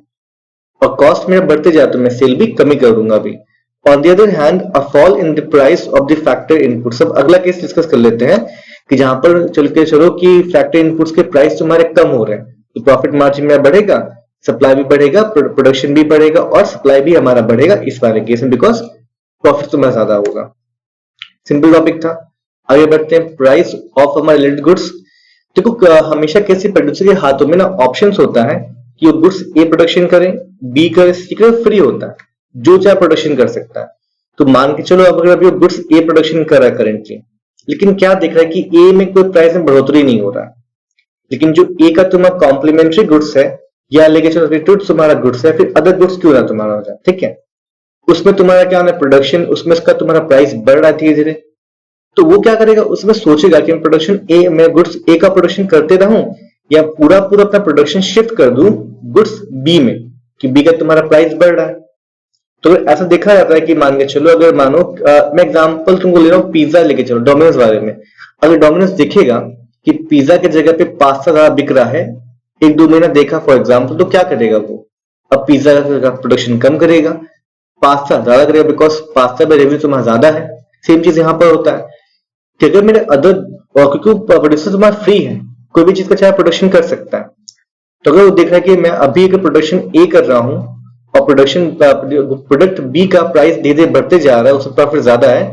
और कॉस्ट मेरा बढ़ते जाए तो मैं सेल भी कमी कर दूंगा अभी। On the other hand, a fall in the price of the factor input. सब अगला केस डिस्कस कर लेते हैं कि जहां पर चलो कि फैक्टर इनपुट्स के प्राइस तुम्हारे कम हो रहे हैं, तो प्रॉफिट मार्जिन मेरा बढ़ेगा, सप्लाई भी बढ़ेगा, प्रोडक्शन भी बढ़ेगा, और सप्लाई भी हमारा बढ़ेगा इस वाले केस में, बिकॉज प्रॉफिट तुम्हारा ज्यादा होगा। सिंपल टॉपिक था। आगे बढ़ते हैं, प्राइस ऑफ हमारे रिलेटेड गुड्स। देखो हमेशा किसी प्रोड्यूसर के हाथों में ना ऑप्शंस होता है कि वो गुड्स ए प्रोडक्शन करें, बी करें, सी करें, फ्री होता है, जो चाहे प्रोडक्शन कर सकता है। तो मान के चलो अब अगर अभी वो गुड्स ए प्रोडक्शन कर रहा है करेंटली, लेकिन क्या देख रहा है कि ए में कोई प्राइस में बढ़ोतरी नहीं हो रहा है, लेकिन जो ए का तुम्हारा कॉम्प्लीमेंट्री गुड्स है, या लेके चलो रिटूट तुम्हारा गुड्स है, फिर अदर गुड्स क्यों ना तुम्हारा हो जाए, ठीक है, उसमें तुम्हारा क्या होना है, प्रोडक्शन, उसमें इसका तुम्हारा प्राइस बढ़ रहा है धीरे धीरे, तो वो क्या करेगा, उसमें सोचेगा कि मैं प्रोडक्शन ए, मैं गुड्स ए का प्रोडक्शन करते रहूं, या पूरा अपना प्रोडक्शन शिफ्ट कर दूं गुड्स बी में, कि बी का तुम्हारा प्राइस बढ़ रहा है। तो ऐसा देखा जाता है कि मान के चलो, अगर मानो मैं एग्जांपल तुमको ले रहा हूँ, पिज्जा लेके चलो डोमिनोज वाले में, अगर डोमिनोज देखेगा कि पिज्जा के जगह पे पास्ता ज्यादा बिक रहा है, एक दो महीना देखा फॉर एग्जाम्पल, तो क्या करेगा वो, अब पिज्जा का प्रोडक्शन कम करेगा, पास्ता ज्यादा करेगा, बिकॉज पास्ता में रेवेन्यू तुम्हारा ज्यादा है। सेम चीज यहाँ पर होता है कि अगर मेरे अदर, क्योंकि प्रोड्यूसर तुम्हारा फ्री है, कोई भी चीज का चाहे प्रोडक्शन कर सकता है, तो अगर वो देख रहा है कि मैं अभी अगर प्रोडक्शन ए कर रहा हूं और प्रोडक्ट बी का प्राइस धीरे धीरे बढ़ते जा रहा है, उसमें प्रॉफिट ज्यादा है,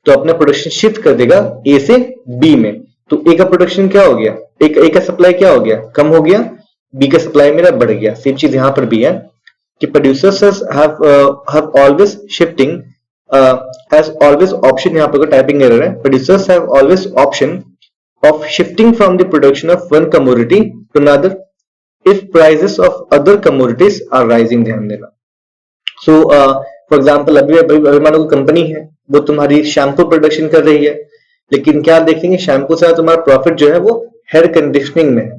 तो अपना प्रोडक्शन शिफ्ट कर देगा ए से बी में। तो ए का प्रोडक्शन क्या हो गया, ए का सप्लाई क्या हो गया, कम हो गया, बी का सप्लाई मेरा बढ़ गया। सेम चीज यहाँ पर भी है कि producers have always shifting has always option, यहाँ पर टाइपिंग एरर है, producers have always option of shifting from the production of one commodity to another if prices of other commodities are rising। ध्यान देना। So for example, अभी मानो company है, वो तुम्हारी शैम्पू प्रोडक्शन कर रही है, लेकिन क्या देखेंगे, शैम्पू से तुम्हारा प्रॉफिट जो है वो हेयर कंडीशनिंग में है,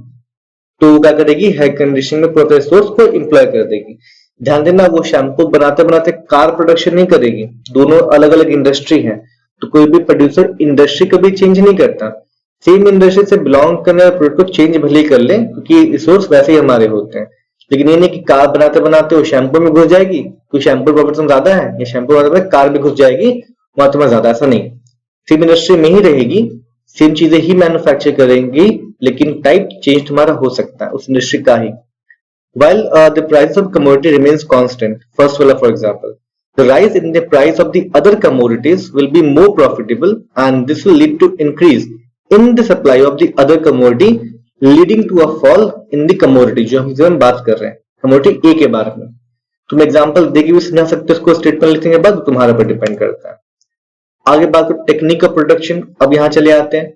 तो क्या करेगी, हेयर कंडीशनिंग में पूरा रिसोर्स को इंप्लॉय कर देगी। ध्यान देना, वो शैम्पू बनाते बनाते कार प्रोडक्शन नहीं करेगी, दोनों अलग अलग इंडस्ट्री है, तो कोई भी प्रोड्यूसर इंडस्ट्री कभी चेंज नहीं करता, सेम इंडस्ट्री से बिलोंग करने वाले प्रोडक्ट को चेंज भले कर ले, क्योंकि रिसोर्स वैसे ही हमारे होते हैं। लेकिन ये नहीं कि कार बनाते बनाते वो शैम्पू में घुस जाएगी, कोई शैम्पू प्रोडक्शन ज्यादा है, या शैम्पू बनाते कार में घुस जाएगी, वहां तुम्हारा ज्यादा, ऐसा नहीं, सेम इंडस्ट्री में ही रहेगी, सेम चीजें ही मैन्युफैक्चर करेंगी, लेकिन टाइप चेंज तुम्हारा हो सकता है उस इंडस्ट्री का ही। While the price of commodity remains constant, first wala for example, the rise in the price of the other commodities will be more profitable, and this will lead to increase in the supply of the other commodity leading to a fall in the commodity, जो हम बात कर रहे हैं commodity ए के बारे में। तुम एग्जांपल देके भी समझा सकते हो इसको, स्टेटमेंट लिखने के बाद तुम्हारे पर डिपेंड करता है। आगे बात करो टेक्निक ऑफ प्रोडक्शन, अब यहाँ चले आते हैं।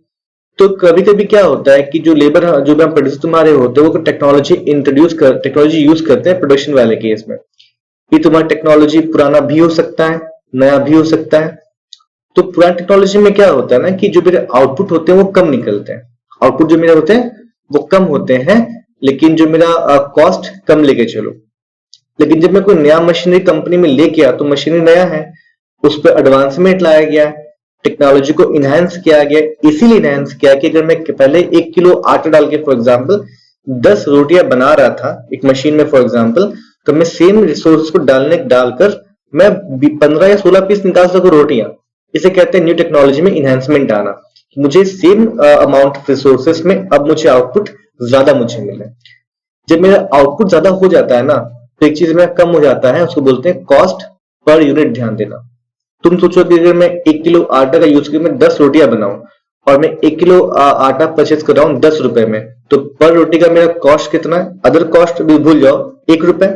तो कभी कभी क्या होता है कि जो लेबर, जो भी प्रोड्यूसर तुम्हारे होते हैं, वो टेक्नोलॉजी यूज करते हैं प्रोडक्शन वाले केस में। ये तुम्हारा टेक्नोलॉजी पुराना भी हो सकता है, नया भी हो सकता है। तो पुरानी टेक्नोलॉजी में क्या होता है ना कि जो मेरे आउटपुट होते हैं वो कम निकलते हैं, आउटपुट जो मेरे होते हैं वो कम होते हैं, लेकिन जो मेरा कॉस्ट कम लेके चलो। लेकिन जब मैं कोई नया मशीनरी कंपनी में लेके आया, तो मशीनरी नया है, उस पर एडवांसमेंट लाया गया, टेक्नोलॉजी को इनहेंस किया गया। इसीलिए इनहेंस किया कि अगर मैं पहले 1 किलो आटा डाल के फॉर एग्जांपल 10 रोटियां बना रहा था एक मशीन में फॉर एग्जांपल, तो मैं सेम रिसोर्स को डालकर मैं 15 या 16 पीस निकाल सकूं रोटियां। इसे कहते हैं न्यू टेक्नोलॉजी में इनहेंसमेंट आना। मुझे सेम अमाउंट ऑफ रिसोर्सेस में अब मुझे आउटपुट ज्यादा मुझे मिले। जब मेरा आउटपुट ज्यादा हो जाता है ना, तो एक चीज में कम हो जाता है, उसको बोलते हैं कॉस्ट पर यूनिट। ध्यान देना, तुम सोचो कि अगर मैं 1 किलो आटा का यूज करके मैं 10 रोटियां बनाऊं और मैं 1 किलो आटा परचेज कर रहा हूं 10 रुपए में, तो पर रोटी का मेरा कॉस्ट कितना है? अदर कॉस्ट भी भूल जाओ, 1 रुपए।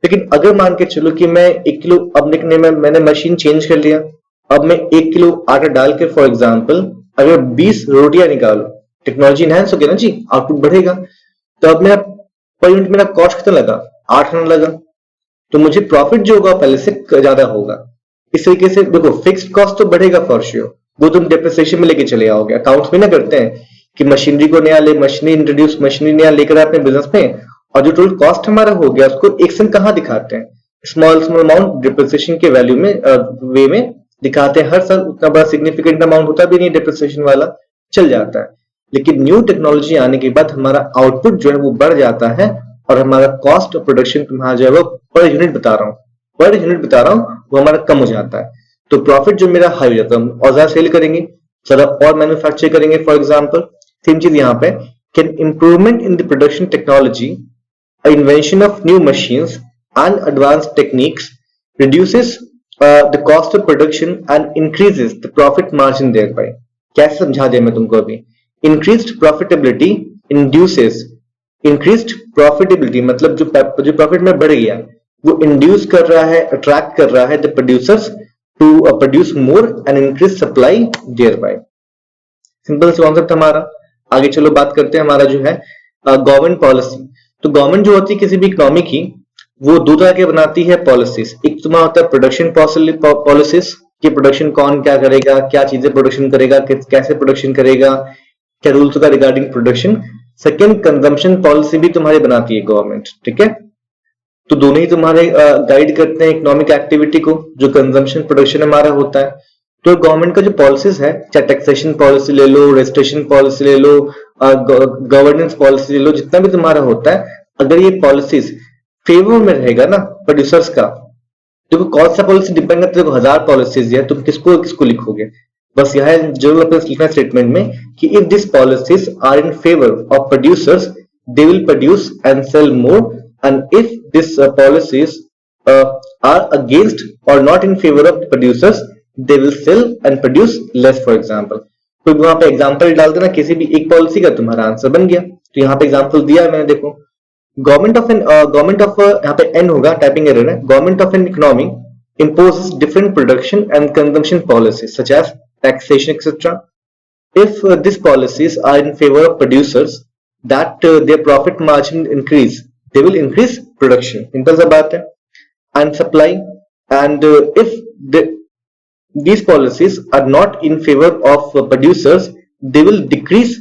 लेकिन अगर मान के चलो कि मैं 1 किलो अब निकने में मैंने मशीन चेंज कर लिया, अब मैं 1 किलो आटा डाल के फॉर एग्जाम्पल अगर 20 रोटियां निकालो, टेक्नोलॉजी इनहेंस हो गया ना जी, आउटपुट बढ़ेगा। तो अब मेरा पर यूनिट मेरा कॉस्ट कितना लगा? 8 आना लगा। तो मुझे प्रॉफिट जो होगा पहले से ज्यादा होगा। इस तरीके से देखो, फिक्स्ड कॉस्ट तो बढ़ेगा फॉर श्योर, वो तुम डेप्रिसिएशन में लेके चले आओगे। अकाउंट्स में ना करते हैं कि मशीनरी को नया ले, मशीनरी नया लेकर अपने बिजनेस में, और जो टोटल कॉस्ट हमारा हो गया उसको एक संग कहाँ दिखाते हैं? स्मॉल अमाउंट डिप्रिसिएशन के वैल्यू में वे में दिखाते हैं। हर साल उतना बड़ा सिग्निफिकेंट अमाउंट होता भी नहीं, डिप्रिसिएशन वाला चल जाता है। लेकिन न्यू टेक्नोलॉजी आने के बाद हमारा आउटपुट जो है वो बढ़ जाता है, और हमारा कॉस्ट ऑफ प्रोडक्शन तुम्हारा जो है वो पर यूनिट बता रहा हूँ वो हमारा कम हो जाता है। तो प्रॉफिट जो मेरा हाई हो जाता है, और ज्यादा सेल करेंगे, ज्यादा और मैन्युफैक्चर करेंगे फॉर एग्जांपल। सेम चीज यहाँ पे, can improvement in the production technology, invention of new machines and advance techniques reduces the cost of production and increases the profit margin thereby. कैसे समझा दिया मैं तुमको अभी? Increased profitability induces, increased profitability मतलब जो प्रॉफिट में बढ़ गया, वो इंड्यूस कर रहा है, अट्रैक्ट कर रहा है the producers to produce more and increase supply thereby. Simple सा कॉन्सेप्ट हमारा। आगे चलो बात करते हैं हमारा जो है गवर्नमेंट पॉलिसी। तो गवर्नमेंट जो होती है किसी भी इकोनॉमी की, वो दो तरह के बनाती है पॉलिसीज। एक तुम्हारा होता है प्रोडक्शन पॉलिसीज, कि प्रोडक्शन कौन क्या करेगा, क्या चीजें प्रोडक्शन करेगा, कैसे प्रोडक्शन करेगा, क्या रूल्स का regarding production. Second, consumption policy भी तुम्हारी बनाती है गवर्नमेंट, ठीक है। तो दोनों ही तुम्हारे गाइड करते हैं इकोनॉमिक एक्टिविटी को, जो कंजम्पशन प्रोडक्शन हमारा होता है। तो गवर्नमेंट का जो पॉलिसीज है, चाहे टैक्सेशन पॉलिसी ले लो, रजिस्ट्रेशन पॉलिसी ले लो, गवर्नेंस पॉलिसी ले लो, जितना भी तुम्हारा होता है, अगर ये पॉलिसीज फेवर में रहेगा ना प्रोड्यूसर्स का, देखो कौन सा पॉलिसी डिपेंड करता है, देखो 1000 पॉलिसीज है, तुम किसको लिखोगे? बस यह है जरूर अपने लिखना स्टेटमेंट में कि if this policies are in favour of producers they will produce and sell more, and if this policies are against or not in favor of the producers, they will sell and produce less, for example। तो वहां पे example डाल देना किसी भी एक policy का, तुम्हारा आंसर बन गया। तो यहाँ पे एग्जांपल दिया है मैंने, देखो गवर्नमेंट ऑफ यहाँ पे एन होगा, टाइपिंग एरर है। Government of an economy imposes different production and consumption policies such as taxation etc. If these policies are in favor of producers that their profit margin increase, they will increase production, simple सा बात है। and supply, and if these policies are not in favor of producers, they will decrease,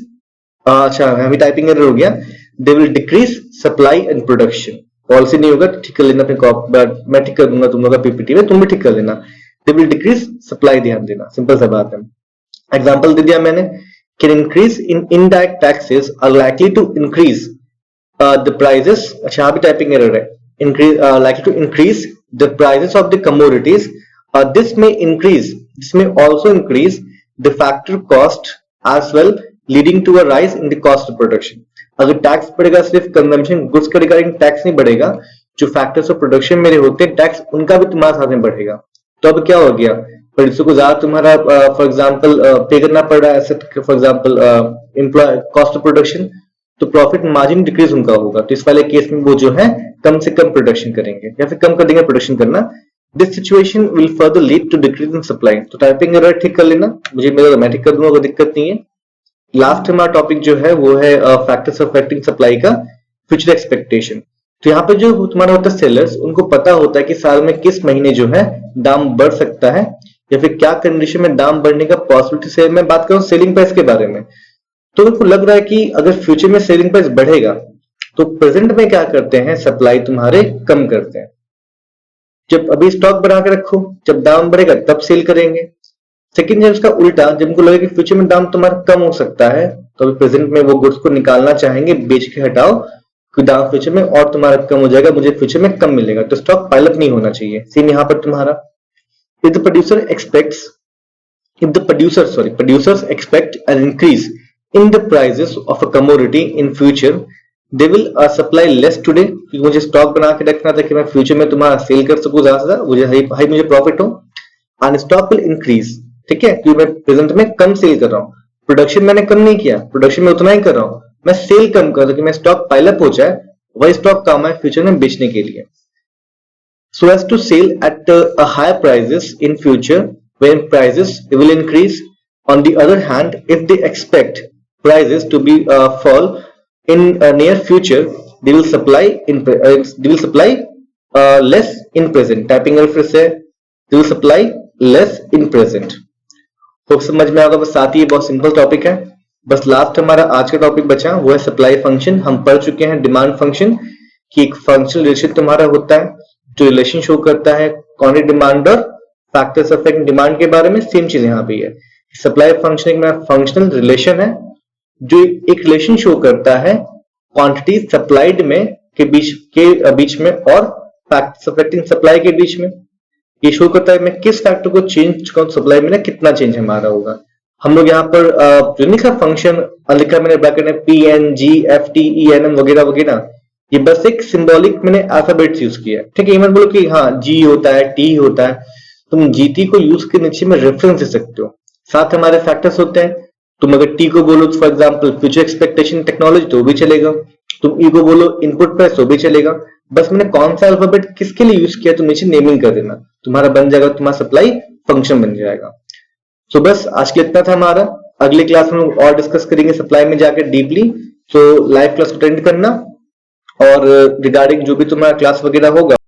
अच्छा हमें typing error हो गया, they will decrease supply and production। Policy नहीं होगा, ठीक कर लेना अपने, मैं ठीक कर दूंगा तुम लोग का पीपीटी में, तुम भी ठीक कर लेना। they will decrease supply, ध्यान देना, सिंपल सा बात है। एग्जांपल दे दिया मैंने, can increase in indirect taxes are likely to increase the prices, अच्छा यहाँ भी टाइपिंग एरर है, increase likely to increase the prices of the commodities, this may also increase the factor cost as well, leading to a rise in the cost of production। अगर tax बढ़ेगा, सिर्फ consumption goods के regarding tax नहीं बढ़ेगा, जो factors of production मेरे होते हैं टैक्स, उनका भी तुम्हारे साथ में बढ़ेगा। तो अब क्या हो गया, प्रोड्यूसर को ज्यादा तुम्हारा फॉर एग्जांपल पे करना पड़ रहा है asset, for example employ cost of production, तो प्रॉफिट मार्जिन डिक्रीज उनका होगा। तो इस वाले केस में वो जो है कम से कम प्रोडक्शन करेंगे या फिर कम कर देंगे प्रोडक्शन करना। This situation will further lead to decrease in supply. तो टाइपिंग एरर ठीक कर लेना, मुझे मेरा मैं ठीक कर दूंगा, कोई दिक्कत नहीं है। लास्ट हमारा टॉपिक जो है वो है फैक्टर्स अफेक्टिंग सप्लाई का फ्यूचर एक्सपेक्टेशन। तो यहाँ पे जो तुम्हारा होता है सेलर्स, उनको पता होता है कि साल में किस महीने जो है दाम बढ़ सकता है या फिर क्या कंडीशन में दाम बढ़ने का पॉसिबिलिटी से। मैं बात करूं सेलिंग प्राइस के बारे में, तो उनको लग रहा है कि अगर फ्यूचर में सेलिंग प्राइस बढ़ेगा तो प्रेजेंट में क्या करते हैं, सप्लाई तुम्हारे कम करते हैं। जब अभी स्टॉक बना के रखो, जब दाम बढ़ेगा तब सेल करेंगे। सेकंड है उसका उल्टा, जब उनको लगे कि फ्यूचर में दाम तुम्हारा कम हो सकता है तो अभी प्रेजेंट में वो गुड्स को निकालना चाहेंगे, बेच के हटाओ, कि दाम फ्यूचर में और तुम्हारा कम हो जाएगा, मुझे फ्यूचर में कम मिलेगा, तो स्टॉक पाइलअप नहीं होना चाहिए। सेम यहाँ पर तुम्हारा if the producer expects if the producers expect an increase in the prices of a commodity in future, they will supply less today, क्योंकि मुझे स्टॉक बना के रखना था कि मैं फ्यूचर में तुम्हारा सेल कर सकूं ज्यादा से ज्यादा, मुझे हाई मुझे प्रॉफिट हो। एंड स्टॉक विल इंक्रीज, ठीक है, क्योंकि मैं प्रेजेंट में कम सेल कर रहा हूँ, प्रोडक्शन मैंने कम नहीं किया, प्रोडक्शन में उतना ही कर रहा हूँ, मैं सेल कम कर रहा हूँ कि मैं स्टॉक पाइलअप हो जाए, वही स्टॉक काम है फ्यूचर में बेचने के लिए। So as to sell at a higher prices in future when prices will increase. On the other hand, if they expect prices to be fall in near future, they will supply less in present. Typing error फिर से, they will supply less in present. तो समझ में आएगा, बस साथ ही बहुत simple topic है। बस लास्ट हमारा आज का टॉपिक बचा वो है सप्लाई फंक्शन। हम पढ़ चुके हैं डिमांड फंक्शन की एक फंक्शनल रिलेशन तुम्हारा होता है जो रिलेशन शो करता है क्वांटिटी डिमांड और फैक्टर्स अफेक्टिंग डिमांड के बारे में। सेम चीज यहाँ पे है, सप्लाई फंक्शन एक फंक्शनल रिलेशन है जो एक रिलेशन शो करता है क्वांटिटी सप्लाइड में के बीच में और फैक्टर्स अफेक्टिंग सप्लाई के बीच में। ये शो करता है मैं किस फैक्टर को चेंज करूं सप्लाई में ना, कितना चेंज हमारा होगा। हम लोग यहाँ पर जो लिखा फंक्शन लिखा मैंने ब्रैकेट में PNG FT ENM वगैरह वगैरह, ये बस एक सिंबॉलिक मैंने अल्फाबेट्स यूज किया है, ठीक है। ये मत बोलो कि हाँ जी होता है टी होता है, तुम GT को यूज के नीचे में रेफरेंस दे सकते हो। साथ हमारे फैक्टर्स होते हैं, तुम अगर टी को बोलो for example future expectation technology तो भी चलेगा, तुम ई को बोलो इनपुट प्राइस तो भी चलेगा। बस मैंने कौन सा अल्फाबेट किसके लिए यूज किया तुम नीचे नेमिंग कर देना, तुम्हारा बन जाएगा, तुम्हारा सप्लाई फंक्शन बन जाएगा। सो बस आज के इतना था हमारा। अगले क्लास में और डिस्कस करेंगे सप्लाई में जाकर डीपली। सो लाइव क्लास अटेंड करना और रिगार्डिंग जो भी तुम्हारा क्लास वगैरह होगा